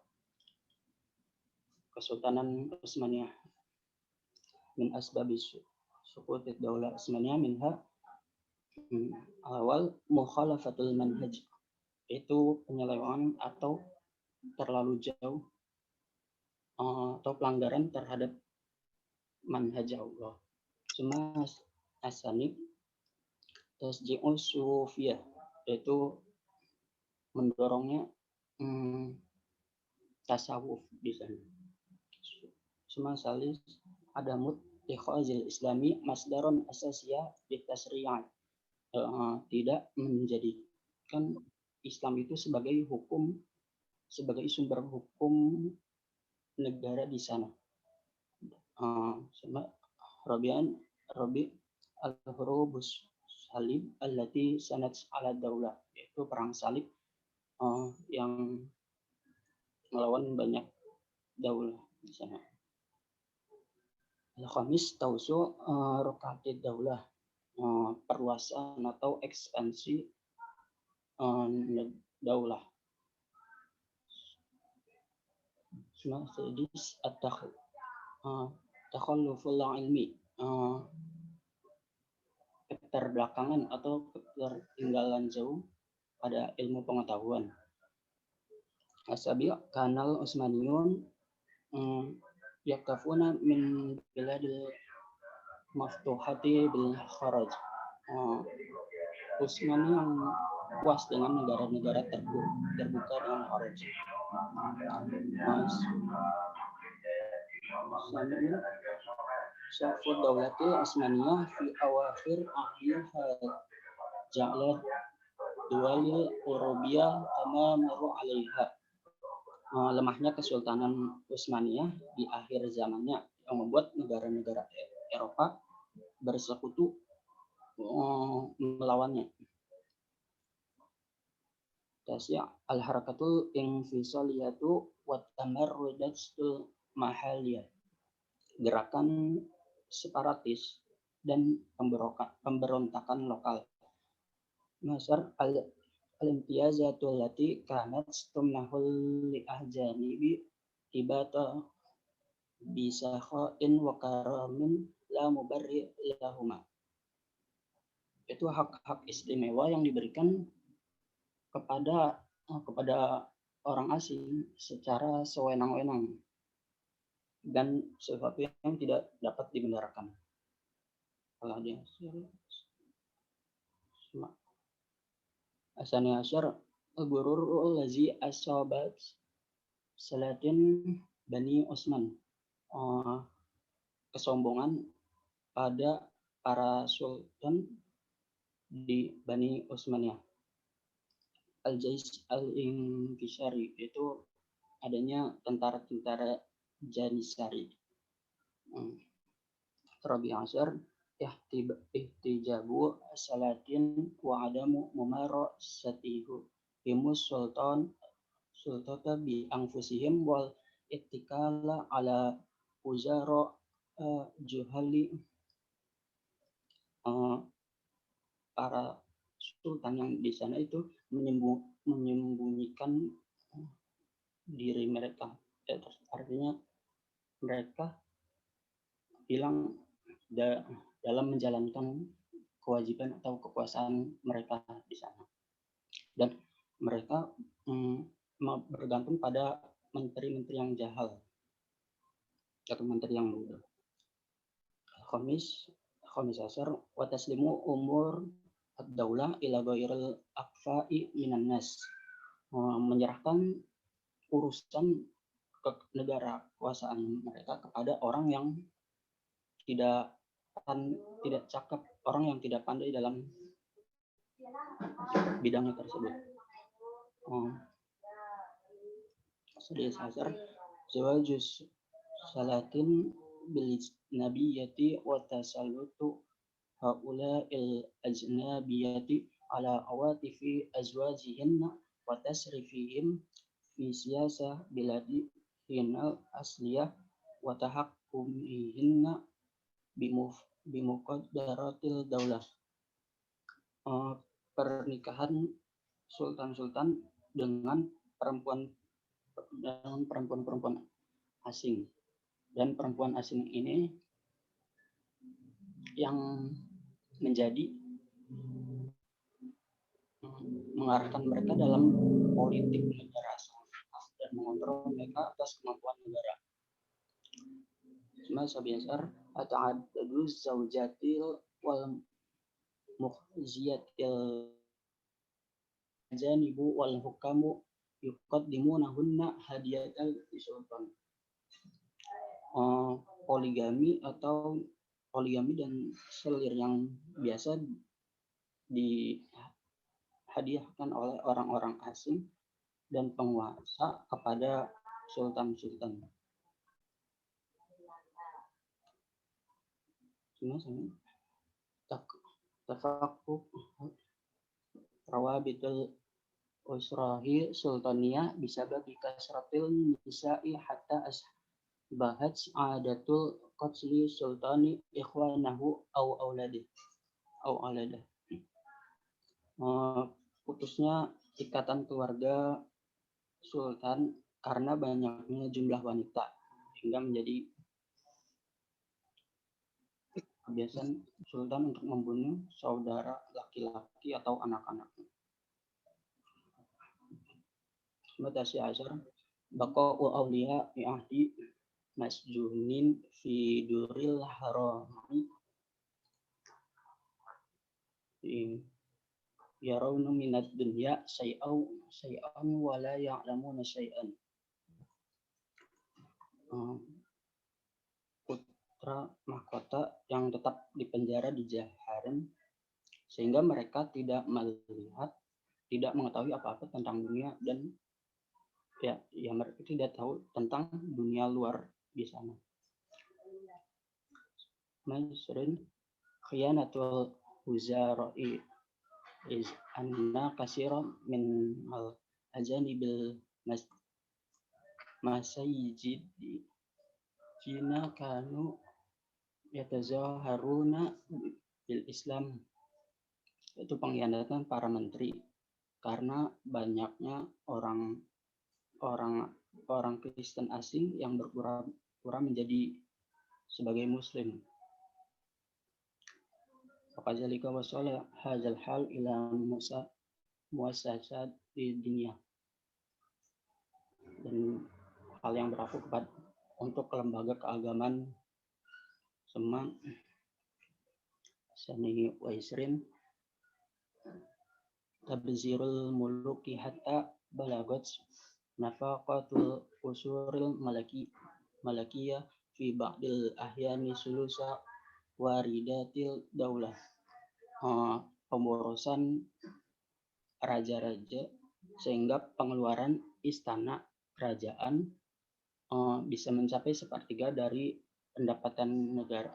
Kesultanan Utsmaniyah. Min asbabis sukut daulah Utsmaniyah minha awal mukhalafatul manhaj, itu penyelewengan atau terlalu jauh atau pelanggaran terhadap manhaj Allah. Cuma asani tasji'u sufiyah, yaitu mendorongnya tasawuf di sana. Cuma salis adamut ikhazil islami masdaron asasiyah ditasri'ah, tidak menjadikan Islam itu sebagai hukum, sebagai sumber hukum negara di sana. Sama Rabi al-Hurubus Salib allati sanat ala daulah, yaitu perang salib yang melawan banyak daulah di sana. Al-Khamis tausu rokatid daulah, perluasan atau ekspansi daulah. Cuma sedis takhalluful ilmi, keterbelakangan atau ketertinggalan jauh pada ilmu pengetahuan. Asabi' kanal Utsmaniyun yaktafuna min biladil maftuhati bil kharaj. Utsmani yang puas dengan negara-negara terbuka dengan kharaj. Syafud dawlati Utsmaniyah fi awakhir ahliha ja'ala duwalil Urubiyah tamamaru 'alaiha. Lemahnya Kesultanan Utsmaniyah di akhir zamannya yang membuat negara-negara Eropa bersekutu melawannya. Tasya' al-harakatul infisaliyatu wa tamarrudatul mahaliyah, gerakan separatis dan pemberontakan lokal. Masar al-imtiyazatul lati kanat tumnahul li ahjanibi ibata bisakhain wa karamin la mubarri lahuma. Itu hak-hak istimewa yang diberikan kepada orang asing secara sewenang-wenang dan sesuatu yang tidak dapat dibenarkan. Kalau dia Asani asyar al-gurur allazi asabat salatin Bani Utsman, kesombongan pada para sultan di Bani Utsmaniyah. Al-Jais al-Inkisari, itu adanya tentara-tentara Janisari. Rabi' Asyar ihtijabu salatin wa adamu mumarasatihu himus sultata bi anfusihim wal ittikala ala Uzaro Juhali, para sultan yang di sana itu menyembunyikan diri mereka. Artinya mereka hilang dalam menjalankan kewajiban atau kekuasaan mereka di sana. Dan mereka bergantung pada menteri-menteri yang jahal atau menteri yang bodoh. Khamis asar wa taslimu umur ad-daulah ila ghairil akfa'i minan nas. Menyerahkan urusan ke negara kekuasaan mereka kepada orang yang tidak cakap, orang yang tidak pandai dalam bidangnya tersebut. Sadis asar zawajus salatin bil nabiyati wa tasallutu haula il ajnabiyati ala awatifi azwajihinna wa tasrifihim fi siyasah biladi hinal asliyah wa tahakkumihinna bimuqaddaratil daulah. Pernikahan sultan-sultan dengan perempuan-perempuan asing, dan perempuan asing ini yang menjadi mengarahkan mereka dalam politik negara dan mengontrol mereka atas kemampuan negara. Cuma sebiasar ata'addadu zaujatil wal mukhziyatil janibu wal hukamu yuqaddimunahunna hadiyatal sultan. Poligami dan selir yang biasa dihadiahkan oleh orang-orang asing dan penguasa kepada sultan-sultan. Tafaqquq rawabitul usrahi sultaniyah bisababi kasratil nisa'i hatta asbahat adatul qatli sultani ikhwanahu au auladah. Putusnya ikatan keluarga sultan karena banyaknya jumlah wanita hingga menjadi kebiasaan sultan untuk membunuh saudara laki-laki atau anak-anaknya. Matasi asar baqa'u awliya ahdi masjunin fi duril harami yarawna minad dunya syai'an wa la ya'lamuna syai'an. Putra mahkota yang tetap dipenjara di harem sehingga mereka tidak mengetahui apa-apa tentang dunia, dan ya mereka tidak tahu tentang dunia luar di sana. Maisrin khiyanatul wuzara'i is anna katsiran min al ajanibil masayyid Cina kanu yatazaharuna bil Islam, itu pengkhianatan para menteri karena banyaknya orang Kristen asing yang berpura-pura menjadi sebagai muslim. Fakadzalika wasala hadzal hal ila muassasat di dunia, dan hal yang berlaku untuk lembaga keagamaan Semang Sani Waisrin tabzirul muluki hatta balagot nafaqatul usuril malakiyah fi ba'dil ahyani sulusa waridatil daulah. Pemborosan raja-raja sehingga pengeluaran istana kerajaan bisa mencapai 1/3 dari pendapatan negara.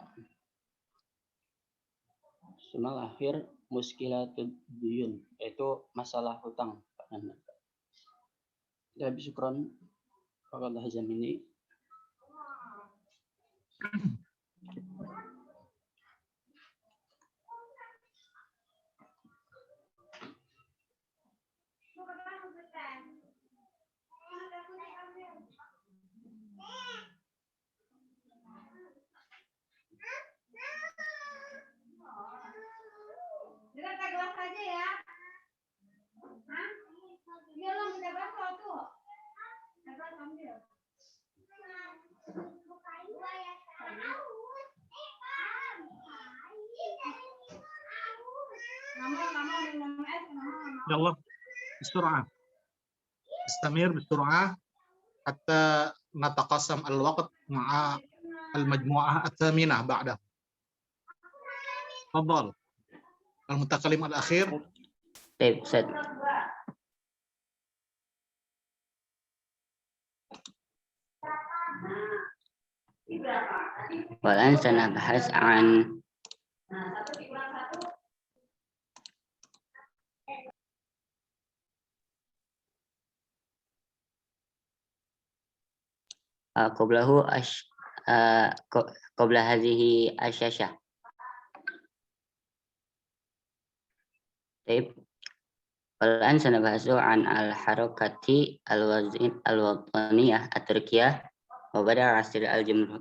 Semal akhir muskilatud duyun, yaitu masalah hutang. Syukran Pak Hazam ini يلا بسرعة، استمر بسرعة حتى نتقاسم الوقت مع المجموعة الثامنة بعده. تفضل المتكلم الأخير. طيب أستاذ. والآن سنبحث عن قبل هذه الشاشة. طيب والآن سنبحث عن الحركة الوطنية التركية وبدء عصر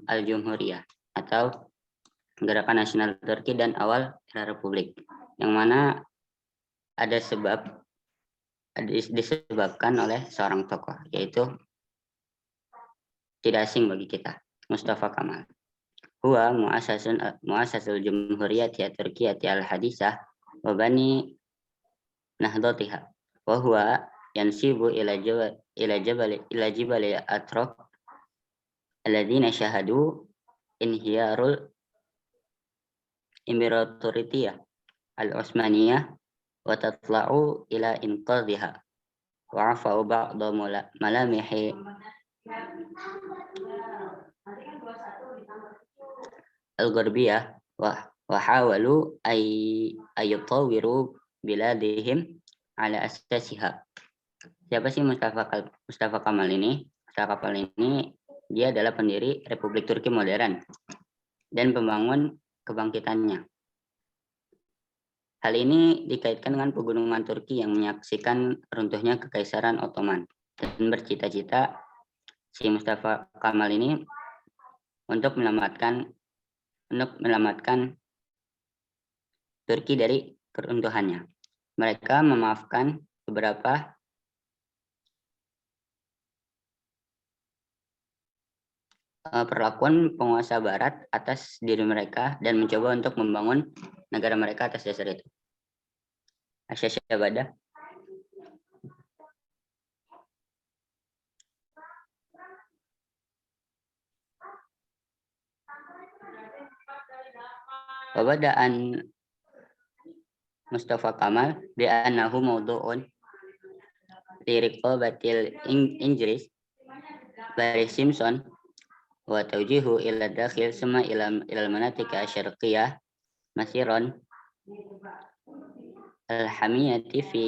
الجمهورية atau Gerakan Nasional Turki dan awal era Republik, yang mana disebabkan oleh seorang tokoh, yaitu tidak asing bagi kita, Mustafa Kemal. Huwa muassasul Jumhuriyati Turkiyati al-Hadisah wa bani nahdatiha wa huwa yansibu ila jibali atraf alladhina syahadu inhiyarul Imperatoriyah al-Utsmaniyah wa tatla'u ila inqadhiha wa afau ba'da malamihi al-Gharbiyah wa hawalu ayutawiru biladihim ala asasiha. Siapa sih Mustafa Kemal ini? Mustafa Kemal ini dia adalah pendiri Republik Turki modern dan pembangun kebangkitannya. Hal ini dikaitkan dengan pegunungan Turki yang menyaksikan runtuhnya Kekaisaran Ottoman dan bercita-cita si Mustafa Kemal ini untuk menyelamatkan Turki dari keruntuhannya. Mereka memaafkan beberapa perlakuan penguasa barat atas diri mereka dan mencoba untuk membangun negara mereka atas dasar itu. Asyasya Bada. Wabadaan Mustafa Kemal bi'annahu mawdu'un li riqabatil Inggris Barry Simpson wa tawjihu ila dakhil summa ila al-manatika asyarqiyah masiron al-hamiyati fi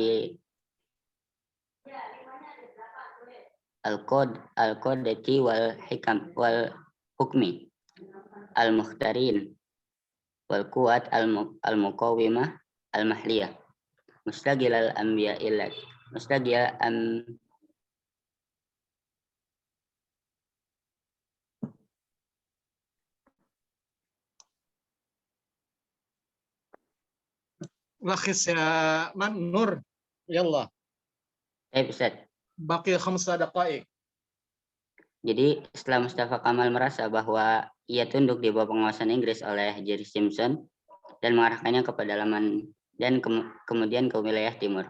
al-qadati wal hikam wal hukmi al-mukhtarin wal quwat al-muqawimah al-mahliyah mustaqil al-anbiya illa mustaqil لخص يا من نور. يلا Ustaz. باقي 5 دقائق. Jadi setelah Mustafa Kemal merasa bahwa ia tunduk di bawah penguasaan Inggris oleh Barry Simpson dan mengarahkannya ke pedalaman dan kemudian ke wilayah timur.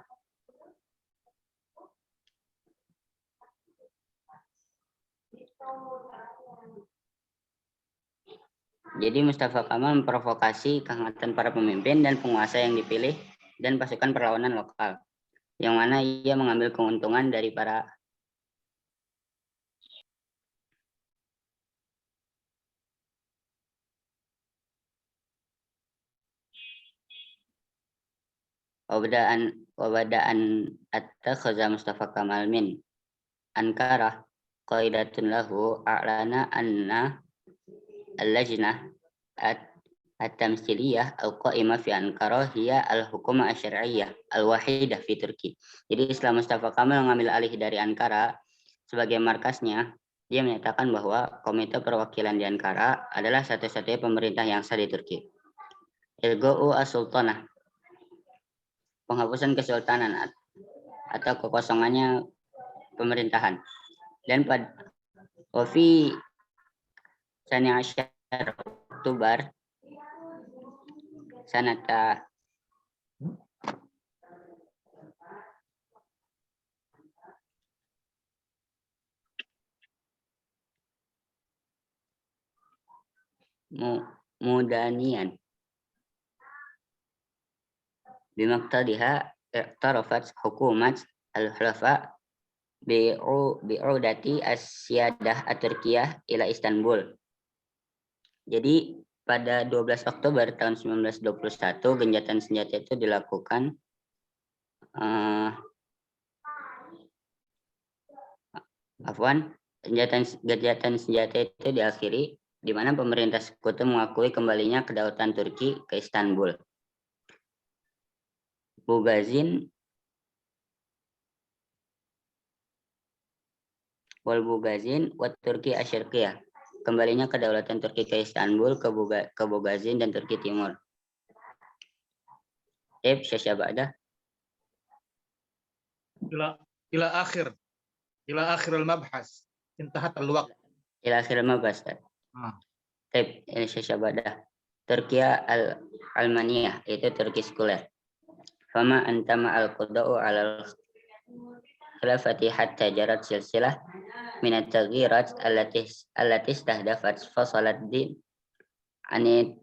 Jadi Mustafa Kemal memprovokasi kehangatan para pemimpin dan penguasa yang dipilih dan pasukan perlawanan lokal, yang mana ia mengambil keuntungan dari para wabadaan attakhadha Mustafa Kemal min Ankara qaidatun lahu a'lana anna al-lajnah at-tamsiliyah al-qa'imah fi Ankara hiya al-hukuma asy-syar'iyyah al-wahidah fi Turki. Jadi setelah Mustafa Kamal mengambil alih dari Ankara sebagai markasnya, dia menyatakan bahwa Komite Perwakilan di Ankara adalah satu-satunya pemerintah yang sah di Turki. Ilgo'u as-sultanah, penghapusan kesultanan atau kekosongannya pemerintahan. Dan pada Wafi Sani Asyar Oktober Sanata Mudanian bimaktadiha i'tarafat hukumat al-khulafa bi'udati asyadah at-Turkiyah ila Istanbul. Jadi pada 12 Oktober tahun 1921 genjatan senjata itu dilakukan genjatan senjata itu diakhiri di mana pemerintah sekutu mengakui kembalinya kedaulatan Turki ke Istanbul. Bugazin wa Turki Asyarqiyah, kembalinya kedaulatan Turki ke Istanbul, ke Bugazin dan Turki Timur. Syashabada. إلى آخر المبحث انتهت الوقت. Ila akhir mabas. Syashabada. Turkiya al-Almaniyah, itu Turki sekuler. Fama antama al-qudau ala khilafati hatta jarat silsilah min at-taghyirat allati istahdafat fasalat din anid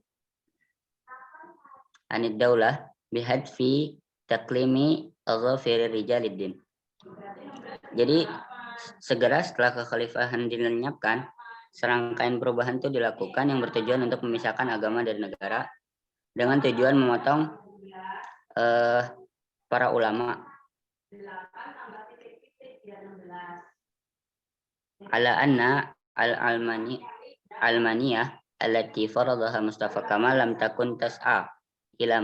daulah bihadfi taklimi aghafir rijaliddin. Jadi segera setelah kekhalifahan dilenyapkan, serangkaian perubahan itu dilakukan yang bertujuan untuk memisahkan agama dari negara dengan tujuan memotong para ulama. Ala anna al-Almaniyah allati faradaha Mustafa Kamal lam takun tas'a ila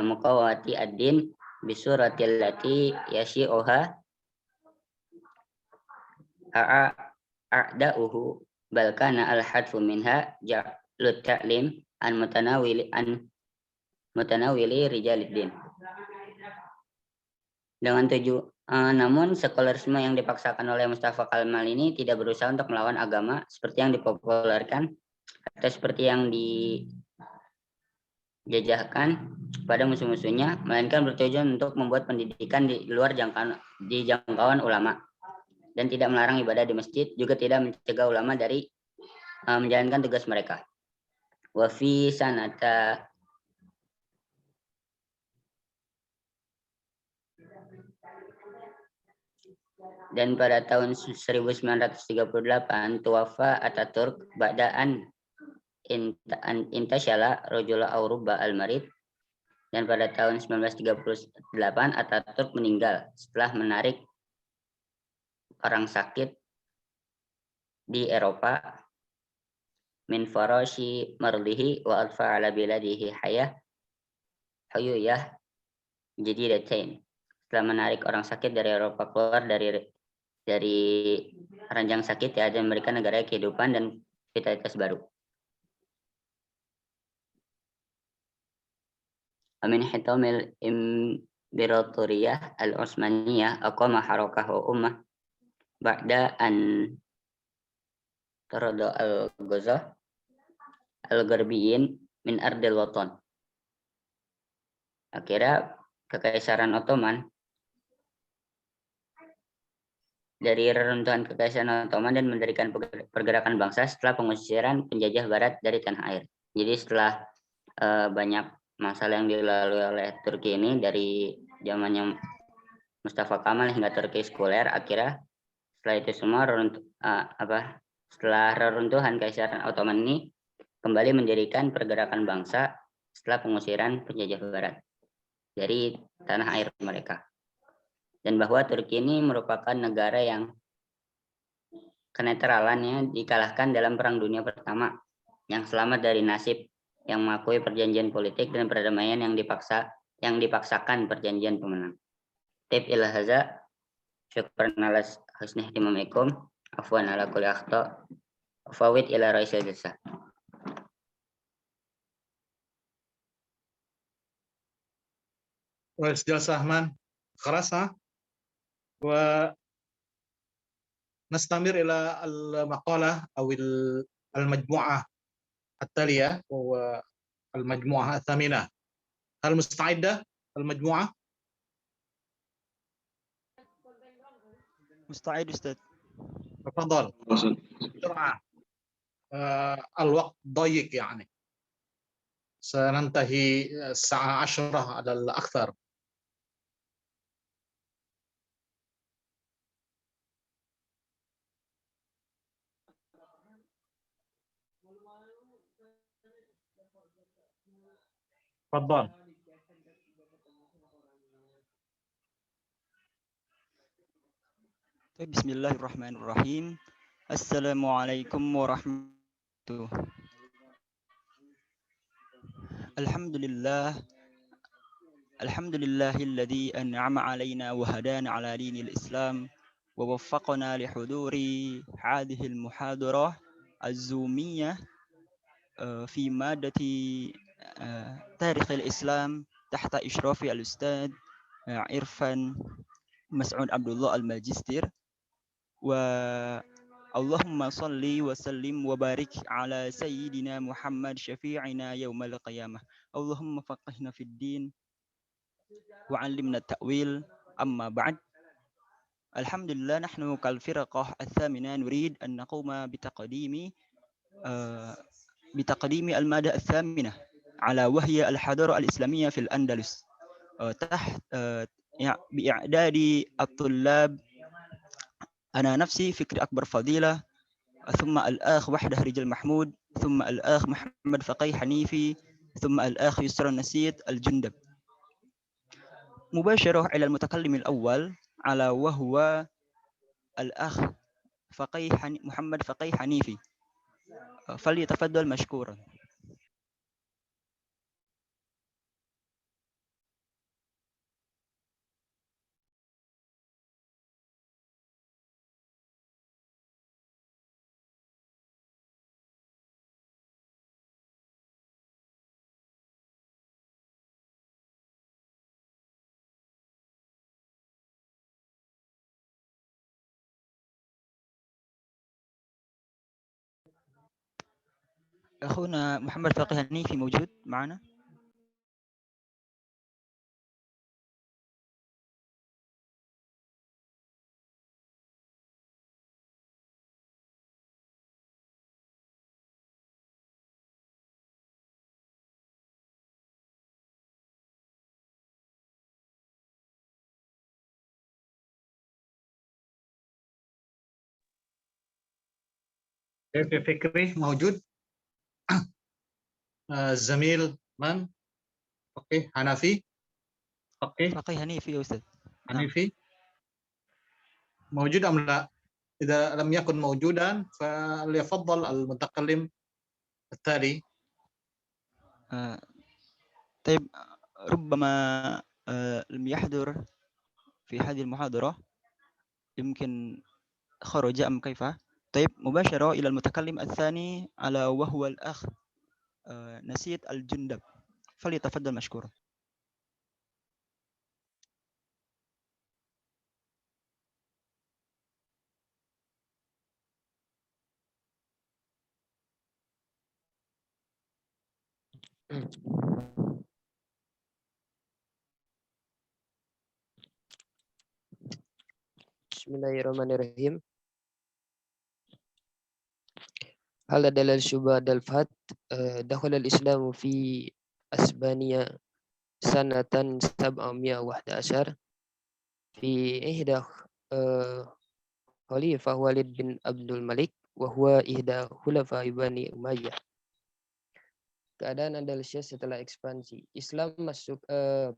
muqawati ad-din bisurati allati yashi'uha a'da'uhu bal kana al-hadfu minha ja'lut ta'lim an mutanawili rijaliddin. Dengan namun sekularisme yang dipaksakan oleh Mustafa Kamal ini tidak berusaha untuk melawan agama seperti yang dipopulerkan atau seperti yang dijajahkan pada musuh-musuhnya, melainkan bertujuan untuk membuat pendidikan di luar jangkauan ulama dan tidak melarang ibadah di masjid, juga tidak mencegah ulama dari menjalankan tugas mereka. Wa fi sanata dan pada tahun 1938 tuwafa Ataturk ba'daan intasyala rajula Auruba al-Marid, dan pada tahun 1938 Ataturk meninggal setelah menarik orang sakit di Eropa min farashi mardihi wa alfa ala biladihi hayuyah jadidatain. Setelah menarik orang sakit dari Eropa keluar dari ranjang sakit ya, dan memberikan negara kehidupan dan vitalitas baru. Amin hitamil Imperatoriyah al-Utsmaniyah aqama harakahu ummah ba'da an tarada al-Ghazah al-Garbiyin min ardil watan. Akhirnya Kekaisaran Ottoman dari reruntuhan Kekaisaran Ottoman dan mendirikan pergerakan bangsa setelah pengusiran penjajah barat dari tanah air. Jadi setelah banyak masalah yang dilalui oleh Turki ini dari zamannya Mustafa Kamal hingga Turki sekuler, akhirnya setelah itu semua setelah reruntuhan Kekaisaran Ottoman ini kembali mendirikan pergerakan bangsa setelah pengusiran penjajah barat dari tanah air mereka. Dan bahwa Turki ini merupakan negara yang kenetralannya dikalahkan dalam Perang Dunia Pertama yang selamat dari nasib, yang mengakui perjanjian politik dan perdamaian yang dipaksakan perjanjian pemenang. Tip ila haza, syukran ala husni ihtimamikum, afwan ala kulli akhta, fawid ila raisil jalsah. رئيس جلسة أحمد خلاص ها ونستمر إلى المقالة أو المجموعة التالية وهو المجموعة الثامنة. هل مستعدة المجموعة؟ مستعد أستاذ. تفضل بسرعة. الوقت ضيق يعني سننتهي الساعة 10 على الأكثر. تفضل. طيب بسم الله الرحمن الرحيم. السلام عليكم ورحمة الله. الحمد لله الذي أنعم علينا وهدانا على دين الإسلام ووفقنا لحضور هذه المحاضرة الزومية في مادة تاريخ الإسلام تحت إشراف الأستاذ عرفان مسعود عبد الله الماجستير. اللهم صل وسلم وبارك على سيدنا محمد شفيعنا يوم القيامة. اللهم فقهنا في الدين وعلمنا التأويل. أما بعد، الحمد لله نحن كالفرقة الثامنة نريد أن نقوم بتقديم المادة الثامنة على وهي الحضارة الإسلامية في الأندلس تحت بإعداد الطلاب أنا نفسي فكري أكبر فضيلة، ثم الأخ وحده رجال محمود، ثم الأخ محمد فقيه حنيفي، ثم الأخ يسر النسيت الجندب. مباشرة إلى المتكلم الأول على وهو الأخ محمد فقيه حنيفي، فليتفضل مشكورا. أخونا محمد فقيه حنيفي موجود معنا؟ كيف فكري موجود؟ الزميل من؟ فقيه حنفي؟ فقيه حنيفي يا أستاذ. حنيفي موجود أم لا؟ إذا لم يكن موجودا فليفضل المتكلم التالي. طيب ربما لم يحضر في هذه المحاضرة، يمكن خرج أم كيف؟ طيب مباشرة إلى المتكلم الثاني على وهو الأخ نسيت الجندب، فليتفضل مشكورا. Bismillahirrahmanirrahim. Hal adalah syubha dalfat dakhala al-Islamu fi Asbania sanatan 711 fi ihda Khalifah Walid bin Abdul Malik wa huwa ihda khulafa Bani Umayyah. Keadaan Andalusia setelah ekspansi. Islam masuk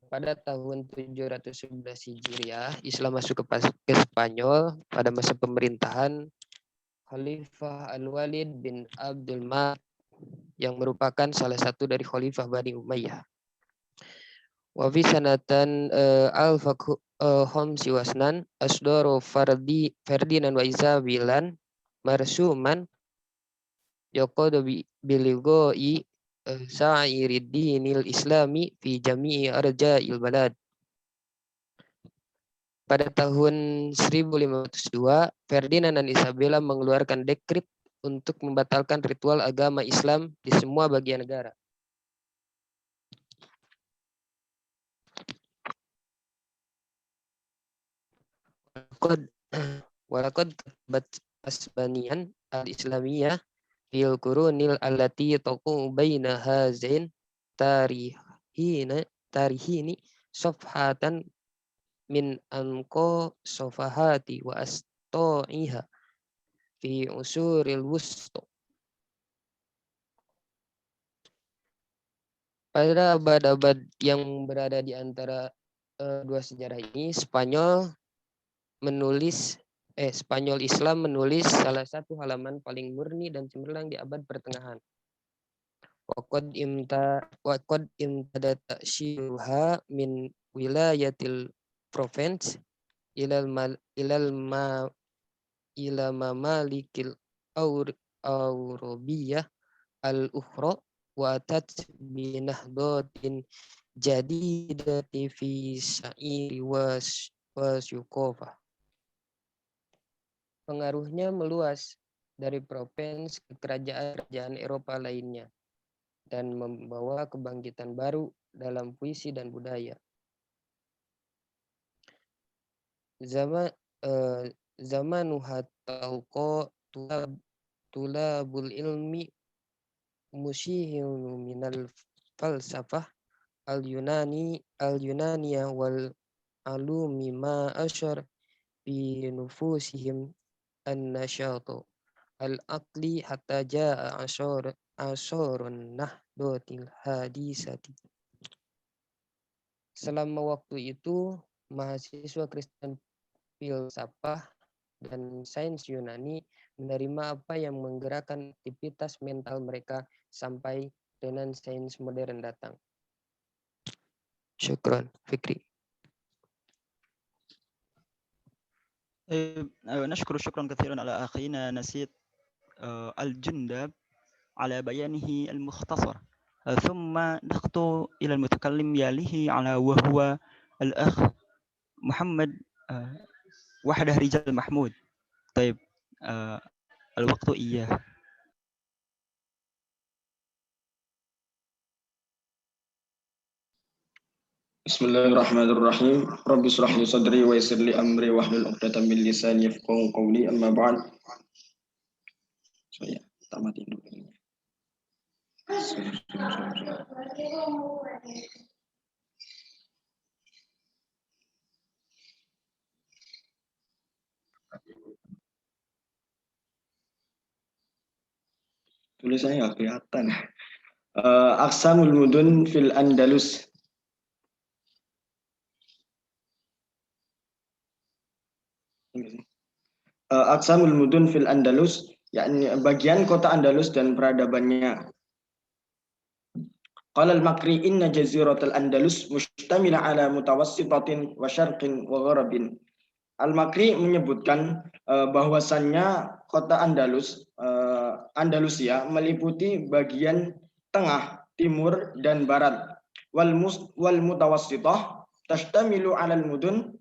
pada tahun 711 Hijriah. Islam masuk ke Spanyol pada masa pemerintahan Khalifah Al-Walid bin Abdul Malik yang merupakan salah satu dari Khalifah Bani Umayyah. Wa fi sanatan khamsi wasnan asdaru Ferdinand wa Isabilan marsuman yaqadu biligoi sa'irid-dinil islami fi jami'i arja'il balad. Pada tahun 1502, Ferdinand dan Isabella mengeluarkan dekrit untuk membatalkan ritual agama Islam di semua bagian negara. Walaqad katabat Asbaniyan al-Islamiyah fil qurunil allati taqu baina hazain tarihini safhatan min anqa safahati wa asto'iha fi usuril wusta. Pada abad-abad yang berada di antara dua sejarah ini, Spanyol Islam menulis salah satu halaman paling murni dan cemerlang di abad pertengahan. Waqad imtada ta'syiruha min wilayatil province ila mamalikil Aurobiyah al-ukhra wa atat binahdatin jadidati fi sa'iri wa syuqafah. Pengaruhnya meluas dari provinsi ke kerajaan-kerajaan Eropa lainnya dan membawa kebangkitan baru dalam puisi dan budaya. Zamanuha talqa tulabul ilmi musyihin minal falsafah al-Yunaniya wal alumi ma asyar bi nufusihim an-nasyatu al-aqli hatta jaa asyarun nahdotil hadisati. Selama waktu itu, mahasiswa Kristen filsafah dan sains Yunani menerima apa yang menggerakkan aktivitas mental mereka sampai dengan sains modern datang. Syukran, Fikri. نشكر شكرا كثيرا على أخينا نسيت الجندب على بيانه المختصر، ثم نخطو إلى المتكلم يليه وهو الأخ محمد وحده رجال محمود. طيب الوقت إياه. Bismillahirrahmanirrahim. Rabbi shrah li sadri wa yassir li amri wahlul 'uqdatam min lisani yafqahu qawli. Amma ba'd. Saya tamatin dulu ini. Tulisannya nggak kelihatan. Aqsamul mudun fil Andalus. Aqsamul mudun fil Andalus, yakni bagian kota Andalus dan peradabannya. Qala al-Makri inna jaziratul Andalus mustamila ala mutawassitatin wa syarqin wa gharabin. Al-Makri menyebutkan bahwasannya kota Andalusia meliputi bagian tengah, timur dan barat. Wal mutawassitah tashtamilu 'alal mudun,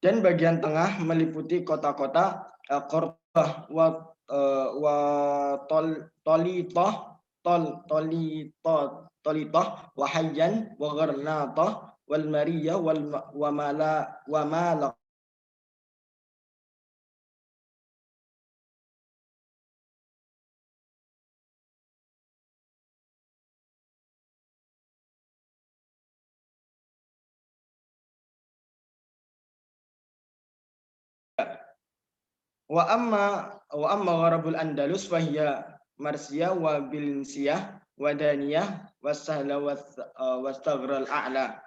dan bagian tengah meliputi kota-kota Qordah wa Tolitah wa Hayyan wa Gharnatah wal Mariyah wa Malaq. Wa amma gharabul Andalus fahiya Marsiyah wa Bilinsiyah wa Daniyah wa Sahla wa Staghral A'la.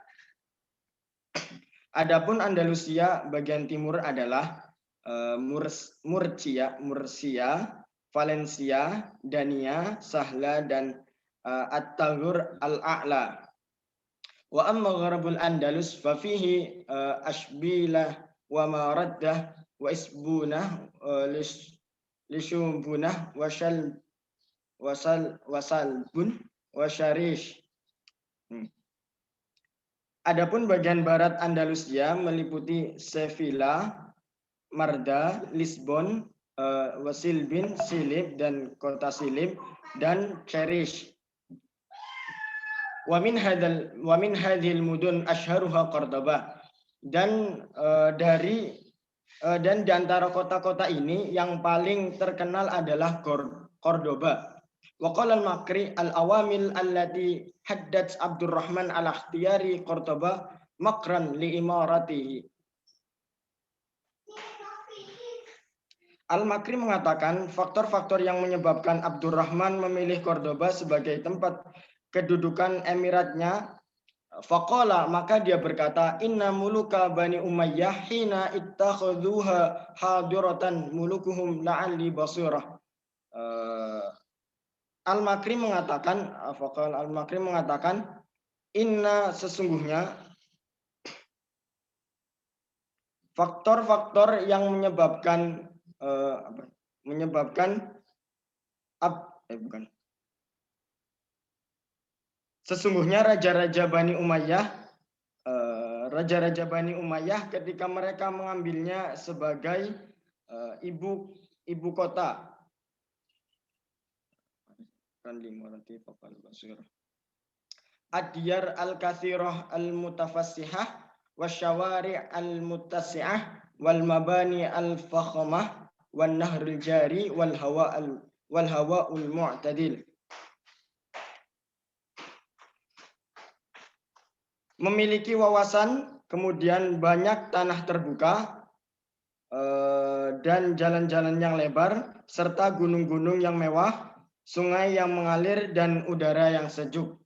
Adapun Andalusia bagian timur adalah Mursia Valencia, Dania, Sahla, dan At-Taghur Al-A'la. Wa amma gharabul Andalus fa fihi Ashbilah wa Maraddah wa Isbunah Lishubunah wa Salbun wa Syarish. Adapun bagian barat Andalusia meliputi Sevilla, Marda, Lisbon, Wasilbin, Silib, dan kota Silib, dan Cherish. Wa min hadhil mudun asyharuha Cordoba. Dan dan di antara kota-kota ini yang paling terkenal adalah Cordoba. Wa qala al-Makri al-awamil allati haddat Abdurrahman al-Akhtiyari Cordoba makran li imaratihi. Al-Makri mengatakan faktor-faktor yang menyebabkan Abdurrahman memilih Cordoba sebagai tempat kedudukan emiratnya. Faqala, maka dia berkata, inna muluka Bani Umayyah hina ittakhadhuha hadiratan mulukuhum la'alli basirah. Al-Makri mengatakan, inna sesungguhnya faktor-faktor yang sesungguhnya raja-raja Bani Umayyah ketika mereka mengambilnya sebagai ibu kota. Ad-diyar al-kathirah al-mutafassihah wasyawari' al-muttasi'ah wal mabani al-fakhamah wan nahrul jari wal hawa'ul mu'tadil. Memiliki wawasan, kemudian banyak tanah terbuka, dan jalan-jalan yang lebar, serta gunung-gunung yang mewah, sungai yang mengalir, dan udara yang sejuk.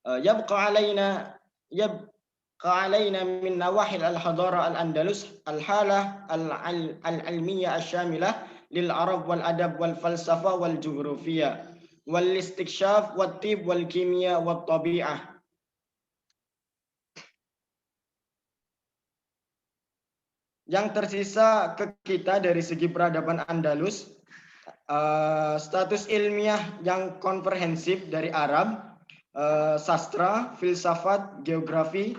Yabqa alaina min nawahil al-hadara al-Andalus al-halah al-ilmiyah al-syamilah lil Arab wal adab wal falsafah wal jughrafiyah wal istikshaf wat tib wal kimia wat tabi'ah. Yang tersisa ke kita dari segi peradaban Andalus, status ilmiah yang komprehensif dari Arab, sastra, filsafat, geografi,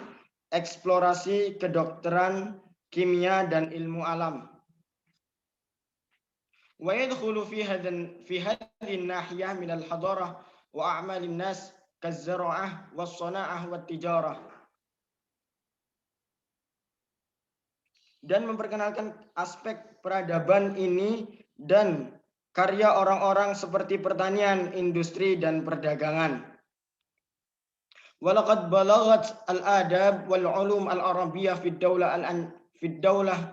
eksplorasi, kedokteran, kimia, dan ilmu alam. Wa yadkhulu fi hadhihi an-nahiyah min al-hadarah wa a'mal an-nas kaz-zar'ah was-sana'ah wat-tijarah. Dan memperkenalkan aspek peradaban ini dan karya orang-orang seperti pertanian, industri, dan perdagangan. Walaqad balaghat al-adab wal ulum al-arabiyyah fi ad-daulah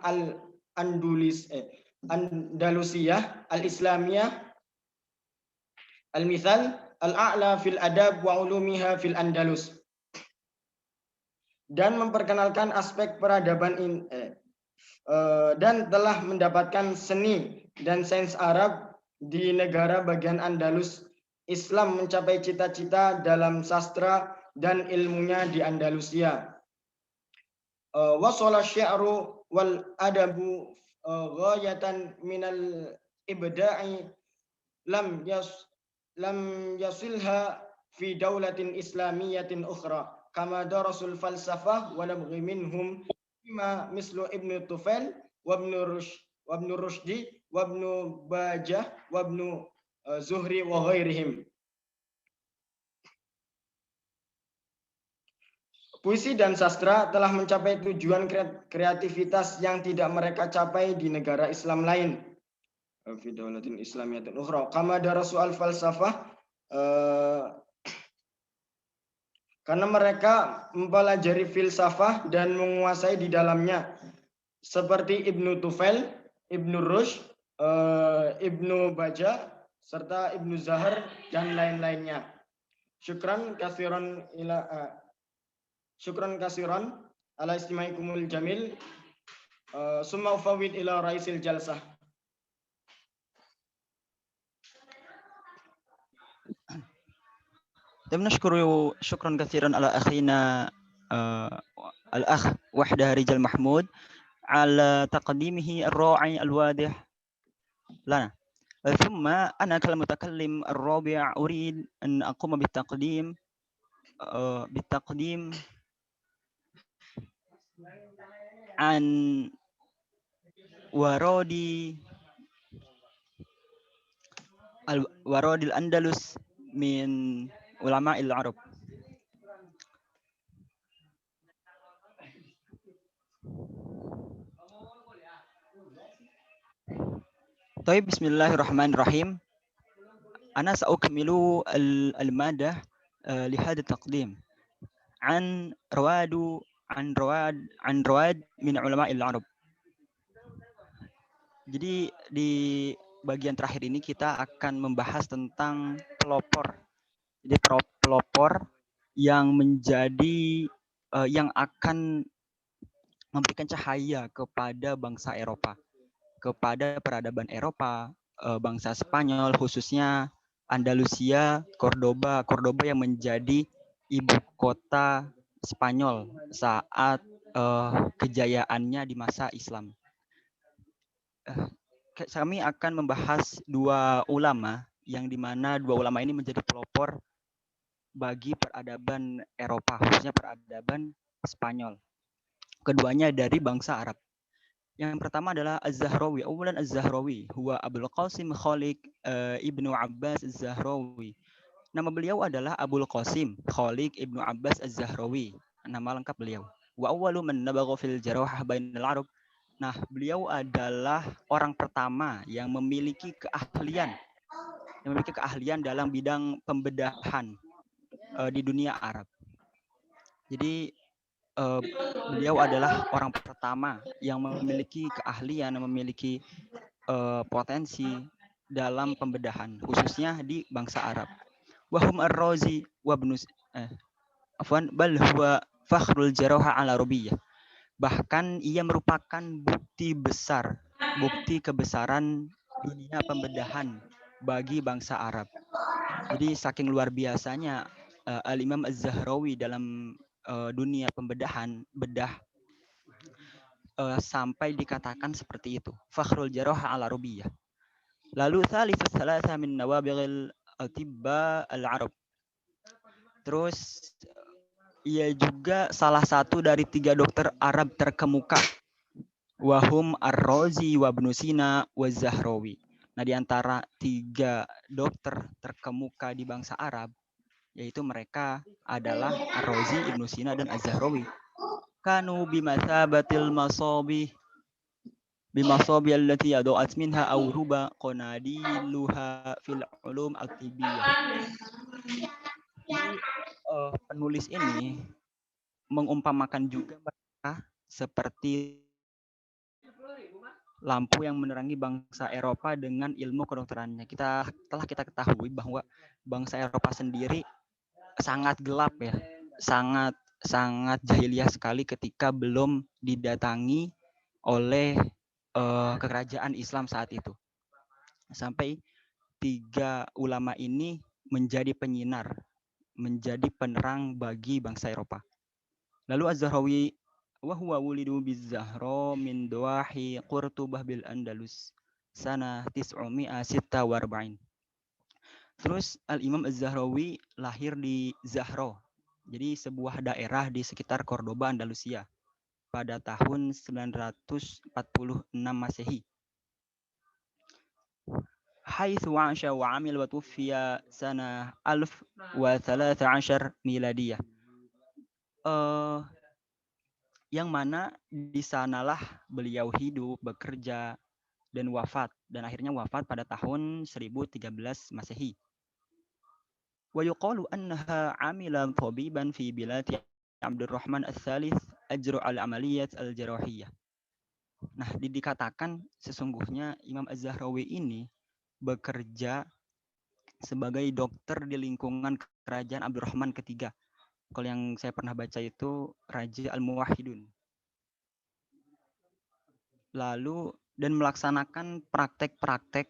al-andalusiyah al-islamiyah al-mithal al-a'la fil adab wa ulumiha fil Andalus. Dan memperkenalkan aspek peradaban ini dan telah mendapatkan seni dan sains Arab di negara bagian Andalus. Islam mencapai cita-cita dalam sastra dan ilmunya di Andalusia. Wasala syi'ru wal adabu ghayatan minal ibda'i lam yasilha fi daulatin islamiyatin ukhra kama darasul falsafah wa nabghi minhum mislu Ibnu Tufail wa Ibnu Rushdi wa Ibnu Bajah wa Ibnu Zuhri wa ghairihim. Puisi dan sastra telah mencapai tujuan kreativitas yang tidak mereka capai di negara Islam lain. Fi daulatin islamiyatin ukhra kama darasu al-falsafah, karena mereka mempelajari filsafah dan menguasai di dalamnya, seperti Ibnu Tufail, Ibnu Rushd, Ibnu Bajah, serta Ibnu Zahar dan lain-lainnya. Syukran kasiran ala istimaikumul jamil. Summa ufawwid ila raisil jalsah. طيب نشكر شكرا كثيرا على أخينا الأخ وحدة رجال محمود على تقديمه الرائع الواضح لنا. ثم أنا كالمتكلم الرابع أريد أن أقوم بالتقديم عن ورود الأندلس من علماء العرب. طيب بسم الله الرحمن الرحيم. أنا سأكمل المادة لهذا التقديم عن رواد من علماء العرب. Jadi di bagian terakhir ini kita akan membahas tentang pelopor. Jadi pelopor yang menjadi yang akan memberikan cahaya kepada bangsa Eropa, kepada peradaban Eropa, bangsa Spanyol khususnya Andalusia, Cordoba yang menjadi ibu kota Spanyol saat kejayaannya di masa Islam. Kami akan membahas dua ulama yang dimana dua ulama ini menjadi pelopor bagi peradaban Eropa, khususnya peradaban Spanyol. Keduanya dari bangsa Arab. Yang pertama adalah Az-Zahrawi. Awalan Az-Zahrawi huwa Abul Qasim Khaliq Ibnu Abbas Az-Zahrawi. Nama beliau adalah Abul Qasim Khaliq Ibnu Abbas Az-Zahrawi. Nama lengkap beliau. Wa awwalu man nabagha fil jarahah bainal Arab. Nah, beliau adalah orang pertama yang memiliki keahlian dalam bidang pembedahan di dunia Arab. Jadi beliau adalah orang pertama yang memiliki keahlian, memiliki potensi dalam pembedahan, khususnya di bangsa Arab. Wahum ar-Razi wa bal huwa fakhrul jarahah al-Arabiyyah. Bahkan ia merupakan bukti kebesaran dunia pembedahan bagi bangsa Arab. Jadi saking luar biasanya Al-Imam Az-Zahrawi dalam dunia bedah sampai dikatakan seperti itu. Fakhrul jarahah al-Arabiyyah. Lalu thalithus thalatha min nawabighil atibba al-Arab. Terus ia juga salah satu dari 3 dokter Arab terkemuka. Wahum Ar-Razi wa Ibnu Sina wa Zahrawi. Nah, di antara 3 dokter terkemuka di bangsa Arab, yaitu mereka adalah Ar-Razi, Ibnu Sina, dan Az-Zahrawi. Kanu bimathabatil masabi allati yadu'at minha awruba qanadiluha fil ulum al-tibbiyah. Penulis ini mengumpamakan juga mereka seperti lampu yang menerangi bangsa Eropa dengan ilmu kedokterannya. Telah kita ketahui bahwa bangsa Eropa sendiri sangat gelap ya, sangat jahiliyah sekali ketika belum didatangi oleh kerajaan Islam saat itu. Sampai 3 ulama ini menjadi penyinar, menjadi penerang bagi bangsa Eropa. Lalu Az-Zahrawi wa huwa wulidu biz-Zahra min dawahi Qurtubah bil Andalus sana 946. Terus Al-Imam Az-Zahrawi lahir di Zahra. Jadi sebuah daerah di sekitar Cordoba, Andalusia pada tahun 946 Masehi. حيث عاش وعمل وتوفي سنة 1013 miladiyah. Yang mana di sanalah beliau hidup, bekerja, dan wafat. Dan akhirnya wafat pada tahun 1013 Masehi. Wa yuqalu annaha amila tabiban fi bilad Abdurrahman Ats-Tsalits ajra al-amaliyat al-jarahiyah. Nah, dikatakan sesungguhnya Imam Az-Zahrawi ini bekerja sebagai dokter di lingkungan kerajaan Abdurrahman ketiga. Kalau yang saya pernah baca itu Raja Al-Muwahhidun. Lalu dan melaksanakan praktek-praktek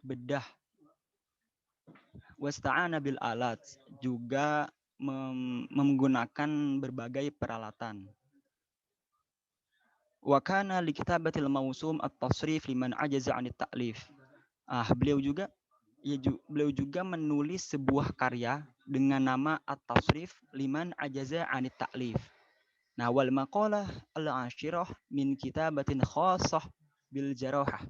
bedah wasta'ana bil alat, juga menggunakan berbagai peralatan. Wa kana li kitabatil mawsum at-tasrif liman ajaza 'anit ta'lif. Beliau juga menulis sebuah karya dengan nama at-tasrif liman ajaza 'anit ta'lif. Nah, wal maqalah al-ashirah min kitabatin khassah bil jarahah.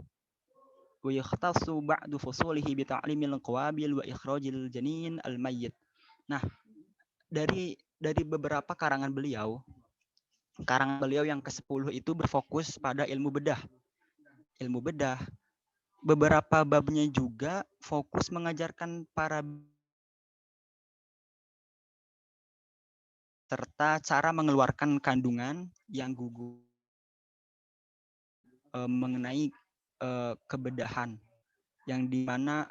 Wa yakhtassu ba'du fusulihi bi ta'limil qawabil wa ikhrajil janin al-mayyit. Nah, dari beberapa karangan beliau yang ke-10 itu berfokus pada ilmu bedah. Beberapa babnya juga fokus mengajarkan para serta cara mengeluarkan kandungan yang gugur mengenai kebedahan yang dimana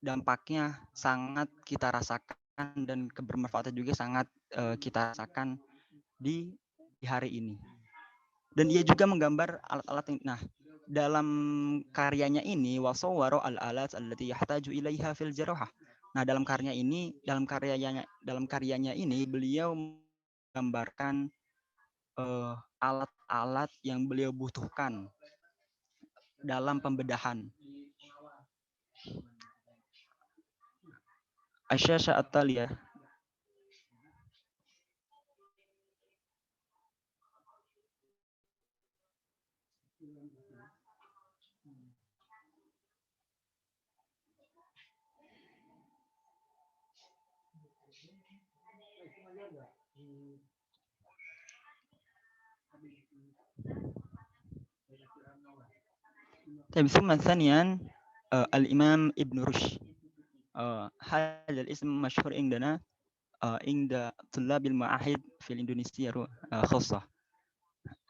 dampaknya sangat kita rasakan dan kebermanfaatan juga sangat kita rasakan di hari ini. Dan ia juga menggambar alat-alat yang, nah, dalam karyanya ini wasawwara al-alat allati yahtaju ilaiha fil jarahah. Nah, dalam karyanya ini beliau menggambarkan alat-alat yang beliau butuhkan dalam pembedahan. Asyasha at-taliyah. ثم ثانيا الإمام ابن رشد. هذا الاسم مشهور عندنا عند طلاب المعاهد في إندونيسيا خاصة.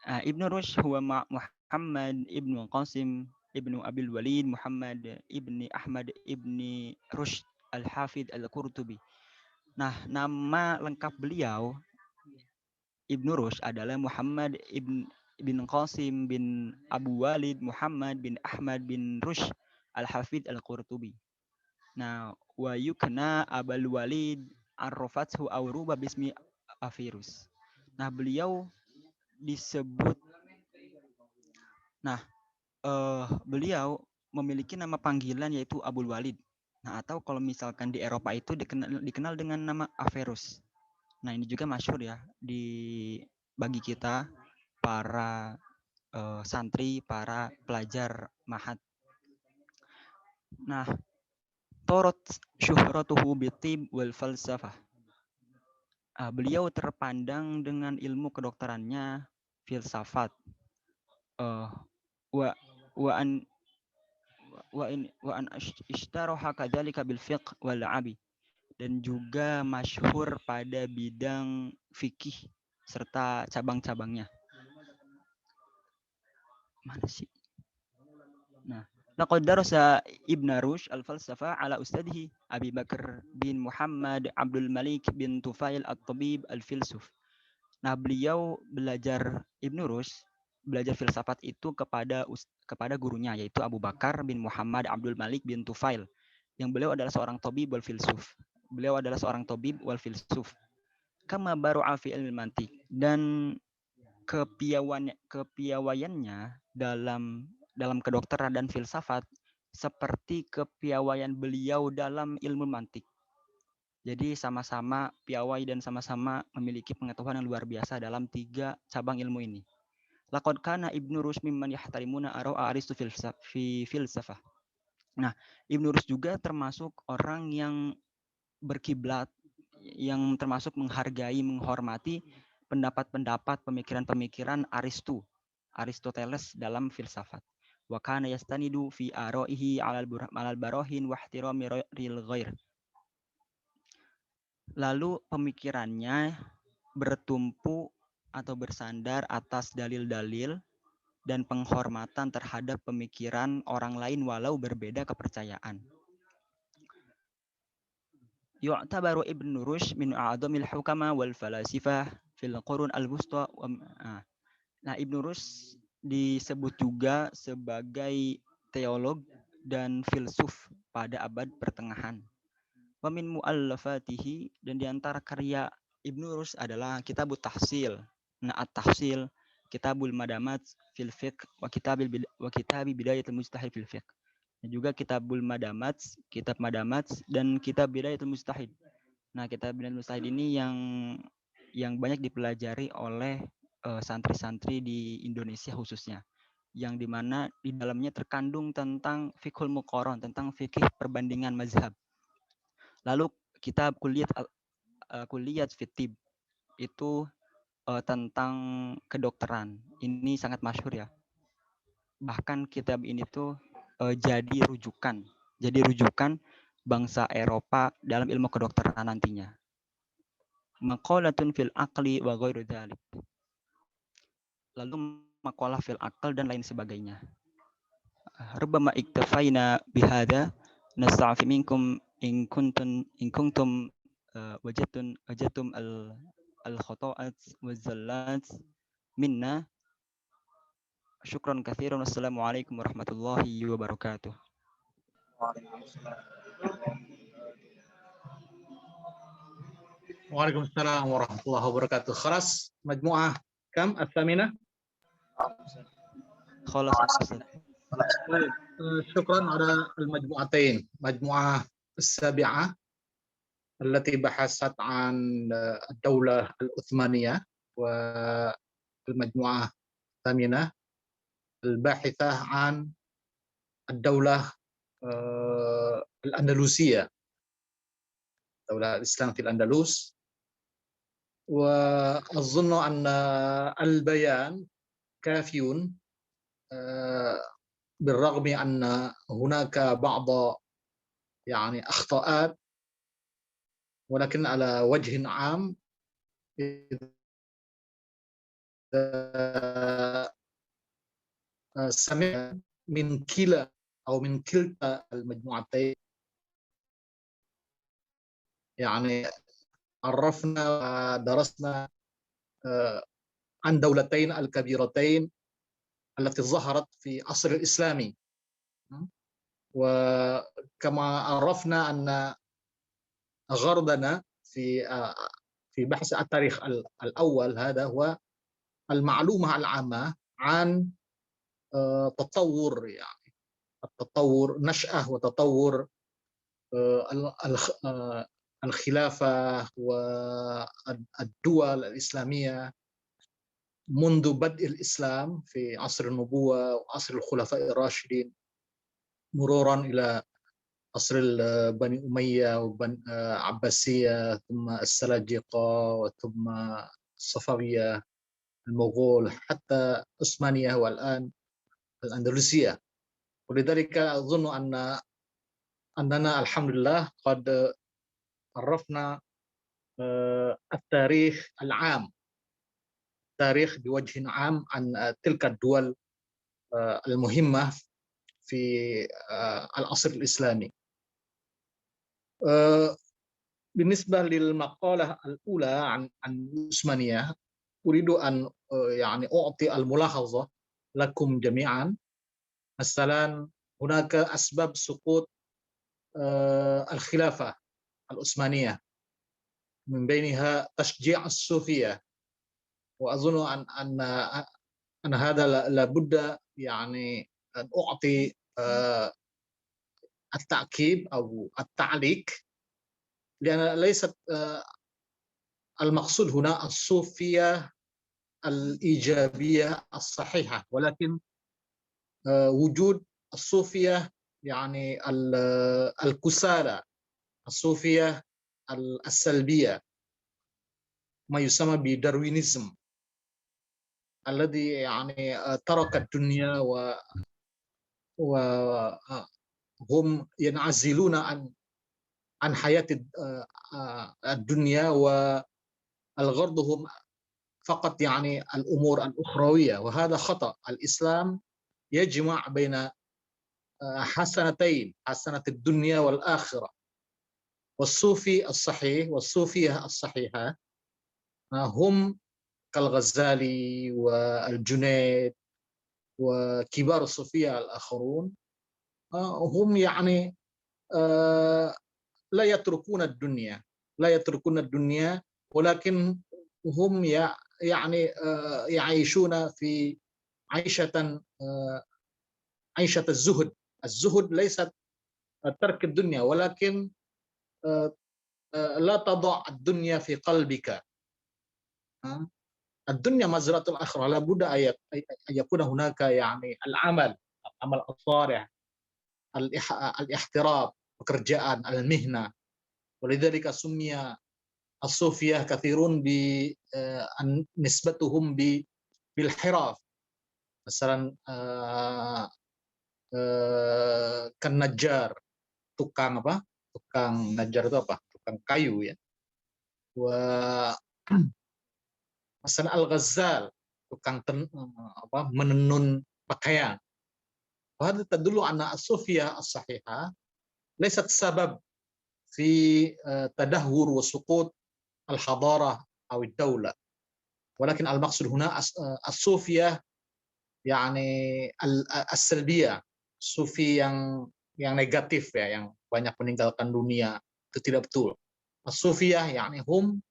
ابن رشد هو محمد ابن قاسم ابن أبي الوليد محمد ابن أحمد ابن رشد al-Hafidh al-Qurtubi. Nah, nama lengkap beliau Ibnu Rushd adalah Muhammad bin Qasim bin Abu Walid Muhammad bin Ahmad bin Rushd al-Hafidh al-Qurtubi. Nah, wa yukna Abul Walid arrafathu awruba bismi Afirus. Nah, beliau disebut beliau memiliki nama panggilan yaitu Abul Walid. Nah, atau kalau misalkan di Eropa itu dikenal dengan nama Averus. Nah, ini juga masyhur ya bagi kita para santri, para pelajar Ma'had. Nah, torot syuhratuhu bitib wal falsafah. Beliau terpandang dengan ilmu kedokterannya, filsafat. Wa an ishtaraha kadzalika bil fiqh wal abi, dan juga masyhur pada bidang fikih serta cabang-cabangnya. Mana sih? Nah, laqad darasa Ibn Rushd al-falsafa ala ustadihi Abi Bakar bin Muhammad Abdul Malik bin Tufail at-Tabib al-Filsuf. Nah, beliau Ibn Rushd belajar filsafat itu kepada gurunya yaitu Abu Bakar bin Muhammad Abdul Malik bin Tufail, yang beliau adalah seorang tabib wal filsuf. Kama baru'a fi ilmi mantiq, dan kepiawaiannya dalam kedokteran dan filsafat seperti kepiawaian beliau dalam ilmu mantik. Jadi sama-sama piawai dan sama-sama memiliki pengetahuan yang luar biasa dalam 3 cabang ilmu ini. Laqad kana Ibnu Rushd mimman yahtarimuna ara'a Aristu fi filsafah. Nah, Ibnu Rushd juga termasuk orang yang berkiblat, yang termasuk menghargai, menghormati pendapat-pendapat, pemikiran-pemikiran Aristoteles dalam filsafat. Wa kana yastanidu fi ara'ihi 'alal barahin wa ihtirami ril ghair. Lalu pemikirannya bertumpu atau bersandar atas dalil-dalil dan penghormatan terhadap pemikiran orang lain walau berbeda kepercayaan. Yu'tabaru Ibnu Rushd min a'dhamil hukama wal falasifah fil qurun al-wusta. Nah, Ibnu Rushd disebut juga sebagai teolog dan filsuf pada abad pertengahan. Wa min mu'allafatihi, dan di antara karya Ibnu Rus adalah Kitabut Tahsil. Nah, At-Tahsil, Kitabul Madamat fil Fiqh wa Kitabi Bidayatul Mujtahid fil Fiqh. Dan juga Kitabul Madamat, Kitab Madamat, dan Kitab Bidayatul Mujtahid. Nah, Kitab Bidayatul Mujtahid ini yang banyak dipelajari oleh santri-santri di Indonesia khususnya, yang dimana di dalamnya terkandung tentang fiqhul muqaran, tentang fikih perbandingan mazhab. Lalu kitab Kulliyat Fitib itu tentang kedokteran. Ini sangat masyhur ya. Bahkan kitab ini tuh jadi rujukan bangsa Eropa dalam ilmu kedokteran nantinya. Maqalatun fil aqli wa ghairu dzalik. Lalu maqalah fil aql dan lain sebagainya. Rubbama iktafaina bihadza nasta'fi minkum in kuntum wajadtum al khata'at wa zallat minna. Syukran katsiran. Wassalamualaikum warahmatullahi wabarakatuh. Waalaikumsalam warahmatullahi wabarakatuh. Khalas, majmu'ah kam الثامنة؟ خلاص Ustaz. طيب شكرا على المجموعتين، مجموعة السابعة التي بحثت عن الدولة العثمانية، والمجموعة الثامنة الباحثة عن الدولة الأندلسية، دولة الإسلام في الأندلس. وأظن أن البيان كافي بالرغم أن هناك بعض يعني أخطاءات، ولكن على وجه عام سمعنا من كلا أو من كلتا المجموعتين يعني عرفنا ودرسنا عن دولتين الكبيرتين التي ظهرت في عصر الإسلامي، وكما عرفنا أن غرضنا في بحث التاريخ الأول هذا هو المعلومة العامة عن تطور، يعني التطور، نشأة وتطور الخلافة والدول الإسلامية منذ بدء الإسلام في عصر النبوة وعصر الخلفاء الراشدين، مرورا إلى عصر بني أمية وبني عباسية، ثم السلاجقة، وثم الصفوية، المغول، حتى عثمانية، والآن الأندلسية. ولذلك أظن أننا الحمد لله قد عرفنا التاريخ العام، التاريخ بوجه عام عن تلك الدول المهمة في العصر الإسلامي. بالنسبة للمقالة الأولى عن العثمانية، أريد أن يعني أعطي الملاحظة لكم جميعا. مثلا هناك أسباب سقوط الخلافة العثمانية، من بينها تشجيع الصوفية، وأظن أن هذا لابد يعني أن أعطي التأكيد أو التعليق، لأن ليست المقصود هنا الصوفية الإيجابية الصحيحة، ولكن وجود الصوفية يعني الكسالى، الصوفية السلبية، ما يسمى بداروينيزم، الذي يعني ترك الدنيا وهم ينعزلون عن حياة الدنيا، والغرض هم فقط يعني الأمور الأخروية، وهذا خطأ. الإسلام يجمع بين حسنتين، حسنة الدنيا والآخرة. والصوفي الصحيح والصوفية الصحيحة هم كالغزالي والجنيد وكبار الصوفية الآخرون، هم يعني لا يتركون الدنيا، لا يتركون الدنيا، ولكن هم يعني يعيشون في عيشة عيشة الزهد. الزهد ليست ترك الدنيا، ولكن لا تضع الدنيا في قلبك. الدنيا مزرعة الآخرة، لابد أن يكون هناك يعني العمل الصالح، الاحتراف، pekerjaan، المهنة. ولذلك سمي الصوفية كثيرون نسبتهم بالحراف. مثلا كالنجار، tukang apa? Tukang najar itu apa? Tukang kayu ya. Masalah al-ghazzal, tukang menenun pakaian. وهذا تدل أن الصوفية الصحيحة ليست سبب في تدهور وسقوط الحضارة أو الدولة، ولكن المقصود هنا الصوفية يعني السلبية، sufi yang negatif ya, yang banyak meninggalkan dunia, itu tidak betul. As-sufiyah yani hum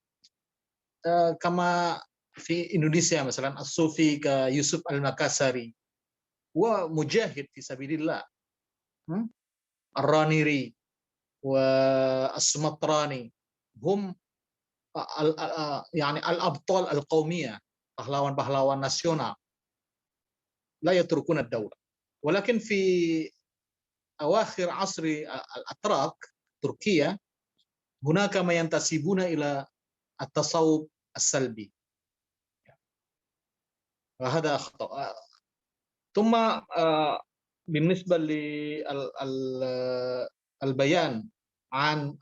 kama fi Indonesia misalkan as-sufi ke Yusuf Al-Makassari wa mujahid fi sabilillah, Ar-Raniri wa As-Sumatrani hum يعني al-abtal al-qaumiyah، pahlawan-pahlawan nasional لا يتركون الدولة. ولكن في أواخر عصر الأتراك تركيا هناك ما ينتسبون إلى التصوف السلبي، وهذا خطأ. ثم بالنسبة للبيان عن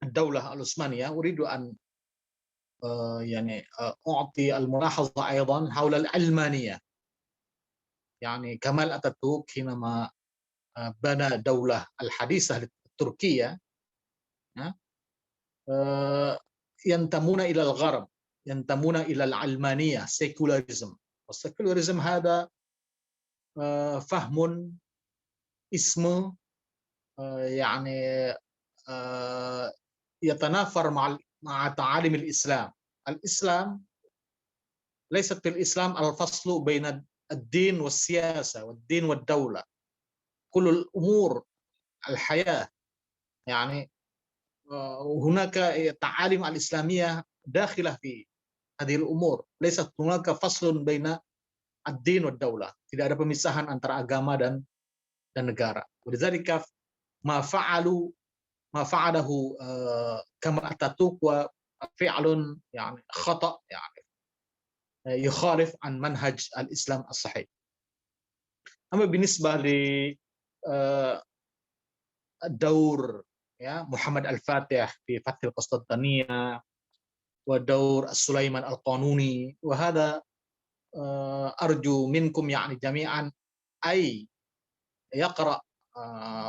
الدولة العثمانية أريد أن يعني أعطي الملاحظة أيضا حول العلمانية. يعني كمال أتاتورك حينما بنى الدولة الحديثة التركية ينتمون إلى الغرب، ينتمون إلى العلمانية، سيكولاريزم. والسيكولاريزم هذا فهم اسم يعني يتنافر مع تعاليم الإسلام. الإسلام ليست في الإسلام الفصل بين الدين والسياسة والدين والدولة، كل الأمور الحياة يعني هناك تعاليم الإسلامية داخلة في هذه الأمور، ليست هناك فصل بين الدين والدولة، tidak ada pemisahan antara agama dan negara. ولذلك ما فعله كمال أتاتورك وفعل يعني خطأ، يعني يخالف عن منهج الإسلام الصحيح. أما بالنسبة للدور محمد الفاتح في فتح القسطنطينية ودور السليمان القانوني، وهذا أرجو منكم يعني جميعا أي يقرأ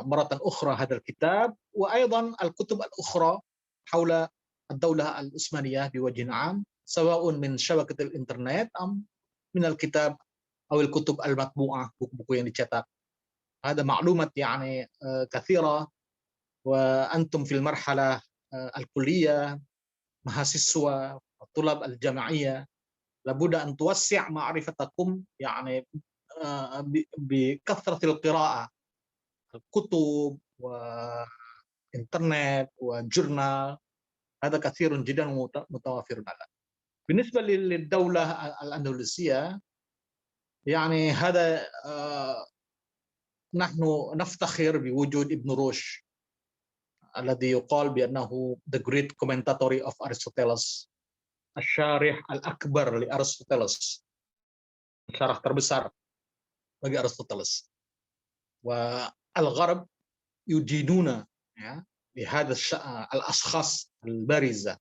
مرة أخرى هذا الكتاب، وأيضا الكتب الأخرى حول الدولة العثمانية بوجه عام، سواء من شبكة الإنترنت أم من الكتاب أو الكتب المطبوعة، buku-buku yang dicetak. هذا معلومات يعني كثيرة، وأنتم في المرحلة الكلية mahasiswa طلاب الجامعية لابد أن توسع معرفتكم يعني بكثرة القراءة، الكتب وإنترنت وجورنال، هذا كثير جدا متوافر الآن. بالنسبة للدولة الأندلسية يعني هذا نحن نفتخر بوجود ابن روش الذي يقال بأنه the great commentator of Aristoteles، الشارح الأكبر لأرسطوطالس، syarah terbesar bagi Aristoteles. والغرب يدينون بهذا الأشخاص البارزة.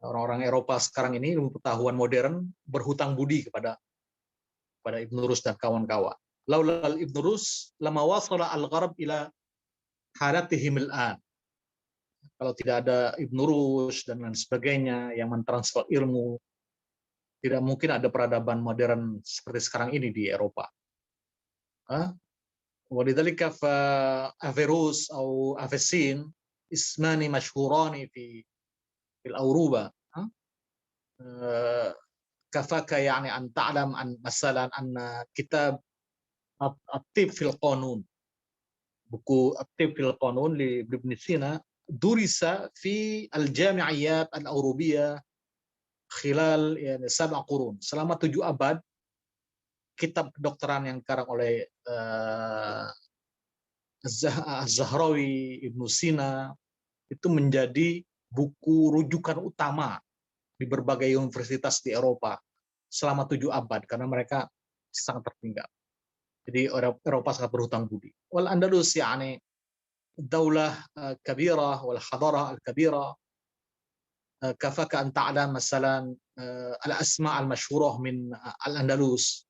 Orang-orang Eropa sekarang ini ilmu pengetahuan modern berhutang budi kepada Ibn Rushd dan kawan-kawan. Laula Ibn Rushd lama wasala al-gharb ila halatihim al-an. Kalau tidak ada Ibn Rushd dan lain sebagainya yang mentransfer ilmu, tidak mungkin ada peradaban modern seperti sekarang ini di Eropa. ولذلك فأفيروس أو أفيسين اسمان مشهوران في الأوروبا. كفاك يعني أن تعلم أن مثلا أن كتاب الطب في القانون، buku الطب في القانون لابن سينا درس في الجامعيات الأوروبية خلال يعني 7 قرون, selama 7 abad. Kitab kedokteran yang dikarang oleh Az-Zahrawi, Ibnu Sina itu menjadi buku rujukan utama di berbagai universitas di Eropa selama 7 abad karena mereka sangat tertinggal. Jadi Eropa sangat berhutang budi. Wal Andalus yani daulah kabirah wal hadarah al-kabirah. Kafaka an ta'lam masalan al-asma' al-mashhurah min al-Andalus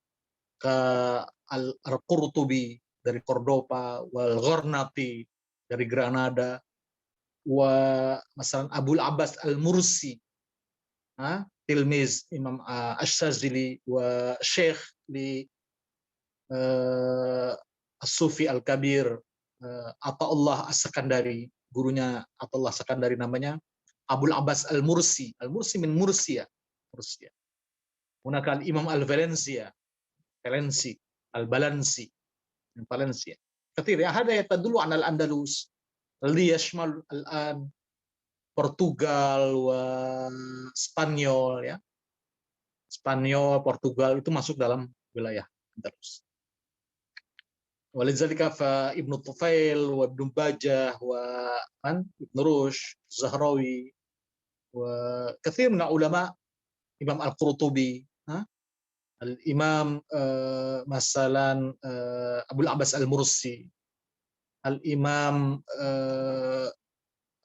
ka al-Qurtubi dari Cordoba, wal Gharnati dari Granada, wa masalan Abul Abbas al-Mursi, tilmiz Imam Ash-Shazili, wa Syekh li As-Sufi al-Kabir Ata'ullah As-Sakandari, gurunya Ata'ullah As-Sakandari namanya Abul Abbas al-Mursi. Al-Mursi min Mursia. Hunaka al-Imam al-Valencia, al-Balansi, Valencia. كثير. هذا يدل على الأندلس الذي يشمل الآن Portugal, Spanyol, ya. Spanyol, Portugal itu masuk dalam wilayah Andalus. ولذلك فابن الطفيل وابن باجة وابن رشد الزهراوي وكثير من العلماء, Imam Al-Qurtubi, Al-Imam مثلا Abul Abbas al-Mursi, Al-Imam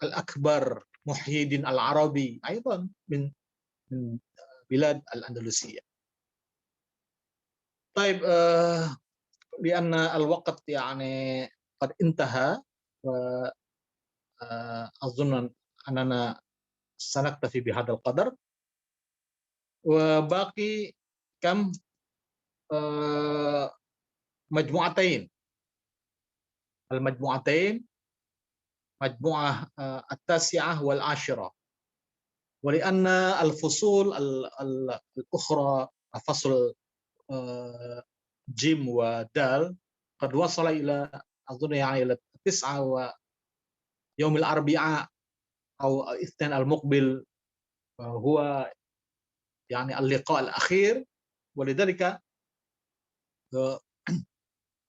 Al-Akbar Muhyiddin Al-Arabi أيضا من بلاد الأندلسية. طيب لأن الوقت يعني قد انتهى وأظن أننا سنكتفي بهذا القدر, وباقي كم مجموعتين, المجموعتين مجموعة التاسعة والعاشرة, ولأن الفصول الأخرى فصل جيم ودال قد وصل إلى أظن يعني إلى 9 ويوم الأربعاء أو الاثنين المقبل هو يعني اللقاء الأخير. ولذلك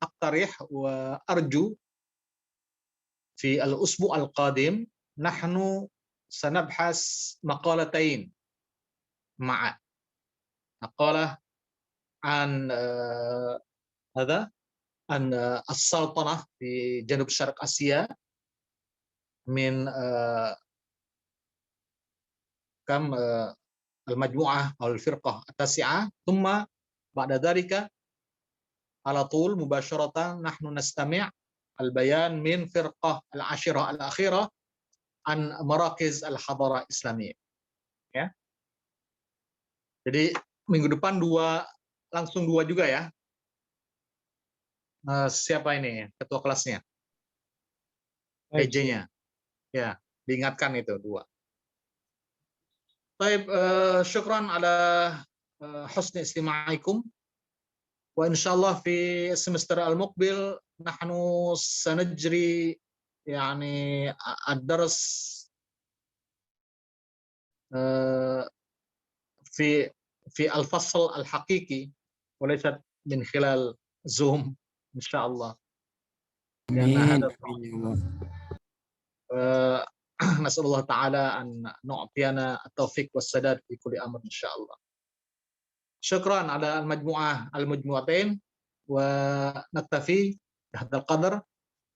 أقترح وأرجو في الأسبوع القادم نحن سنبحث مقالتين معا, مقالة عن هذا عن السلطنة في جنوب شرق آسيا من كم المجموعة أو الفرقة التاسعة, ثم بعد ذلك على طول مباشرة نحن نستمع البيان من فرقة العاشرة الأخيرة عن مراكز الحضارة الإسلامية. Ya. Jadi minggu depan langsung dua juga ya. Siapa ini ketua kelasnya? PJ-nya. Ya, diingatkan itu 2. Baik, syukran ala husni istimaikum. Wa insyaallah fi semester al-muqbil nahnu sanajri يعني الدرس في الفصل الحقيقي وليس من خلال زوم إن شاء الله. نسأل الله تعالى أن نعطينا التوفيق والسداد في كل أمر إن شاء الله. شكرا على المجموعتين ونكتفي بهذا القدر.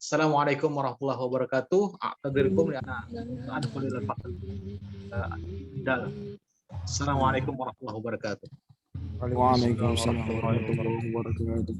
Assalamualaikum warahmatullahi wabarakatuh. A'tadzirkum li'anna adkhulu ila al-fasl dal. Assalamualaikum warahmatullahi wabarakatuh. Waalaikumsalam warahmatullahi wabarakatuh.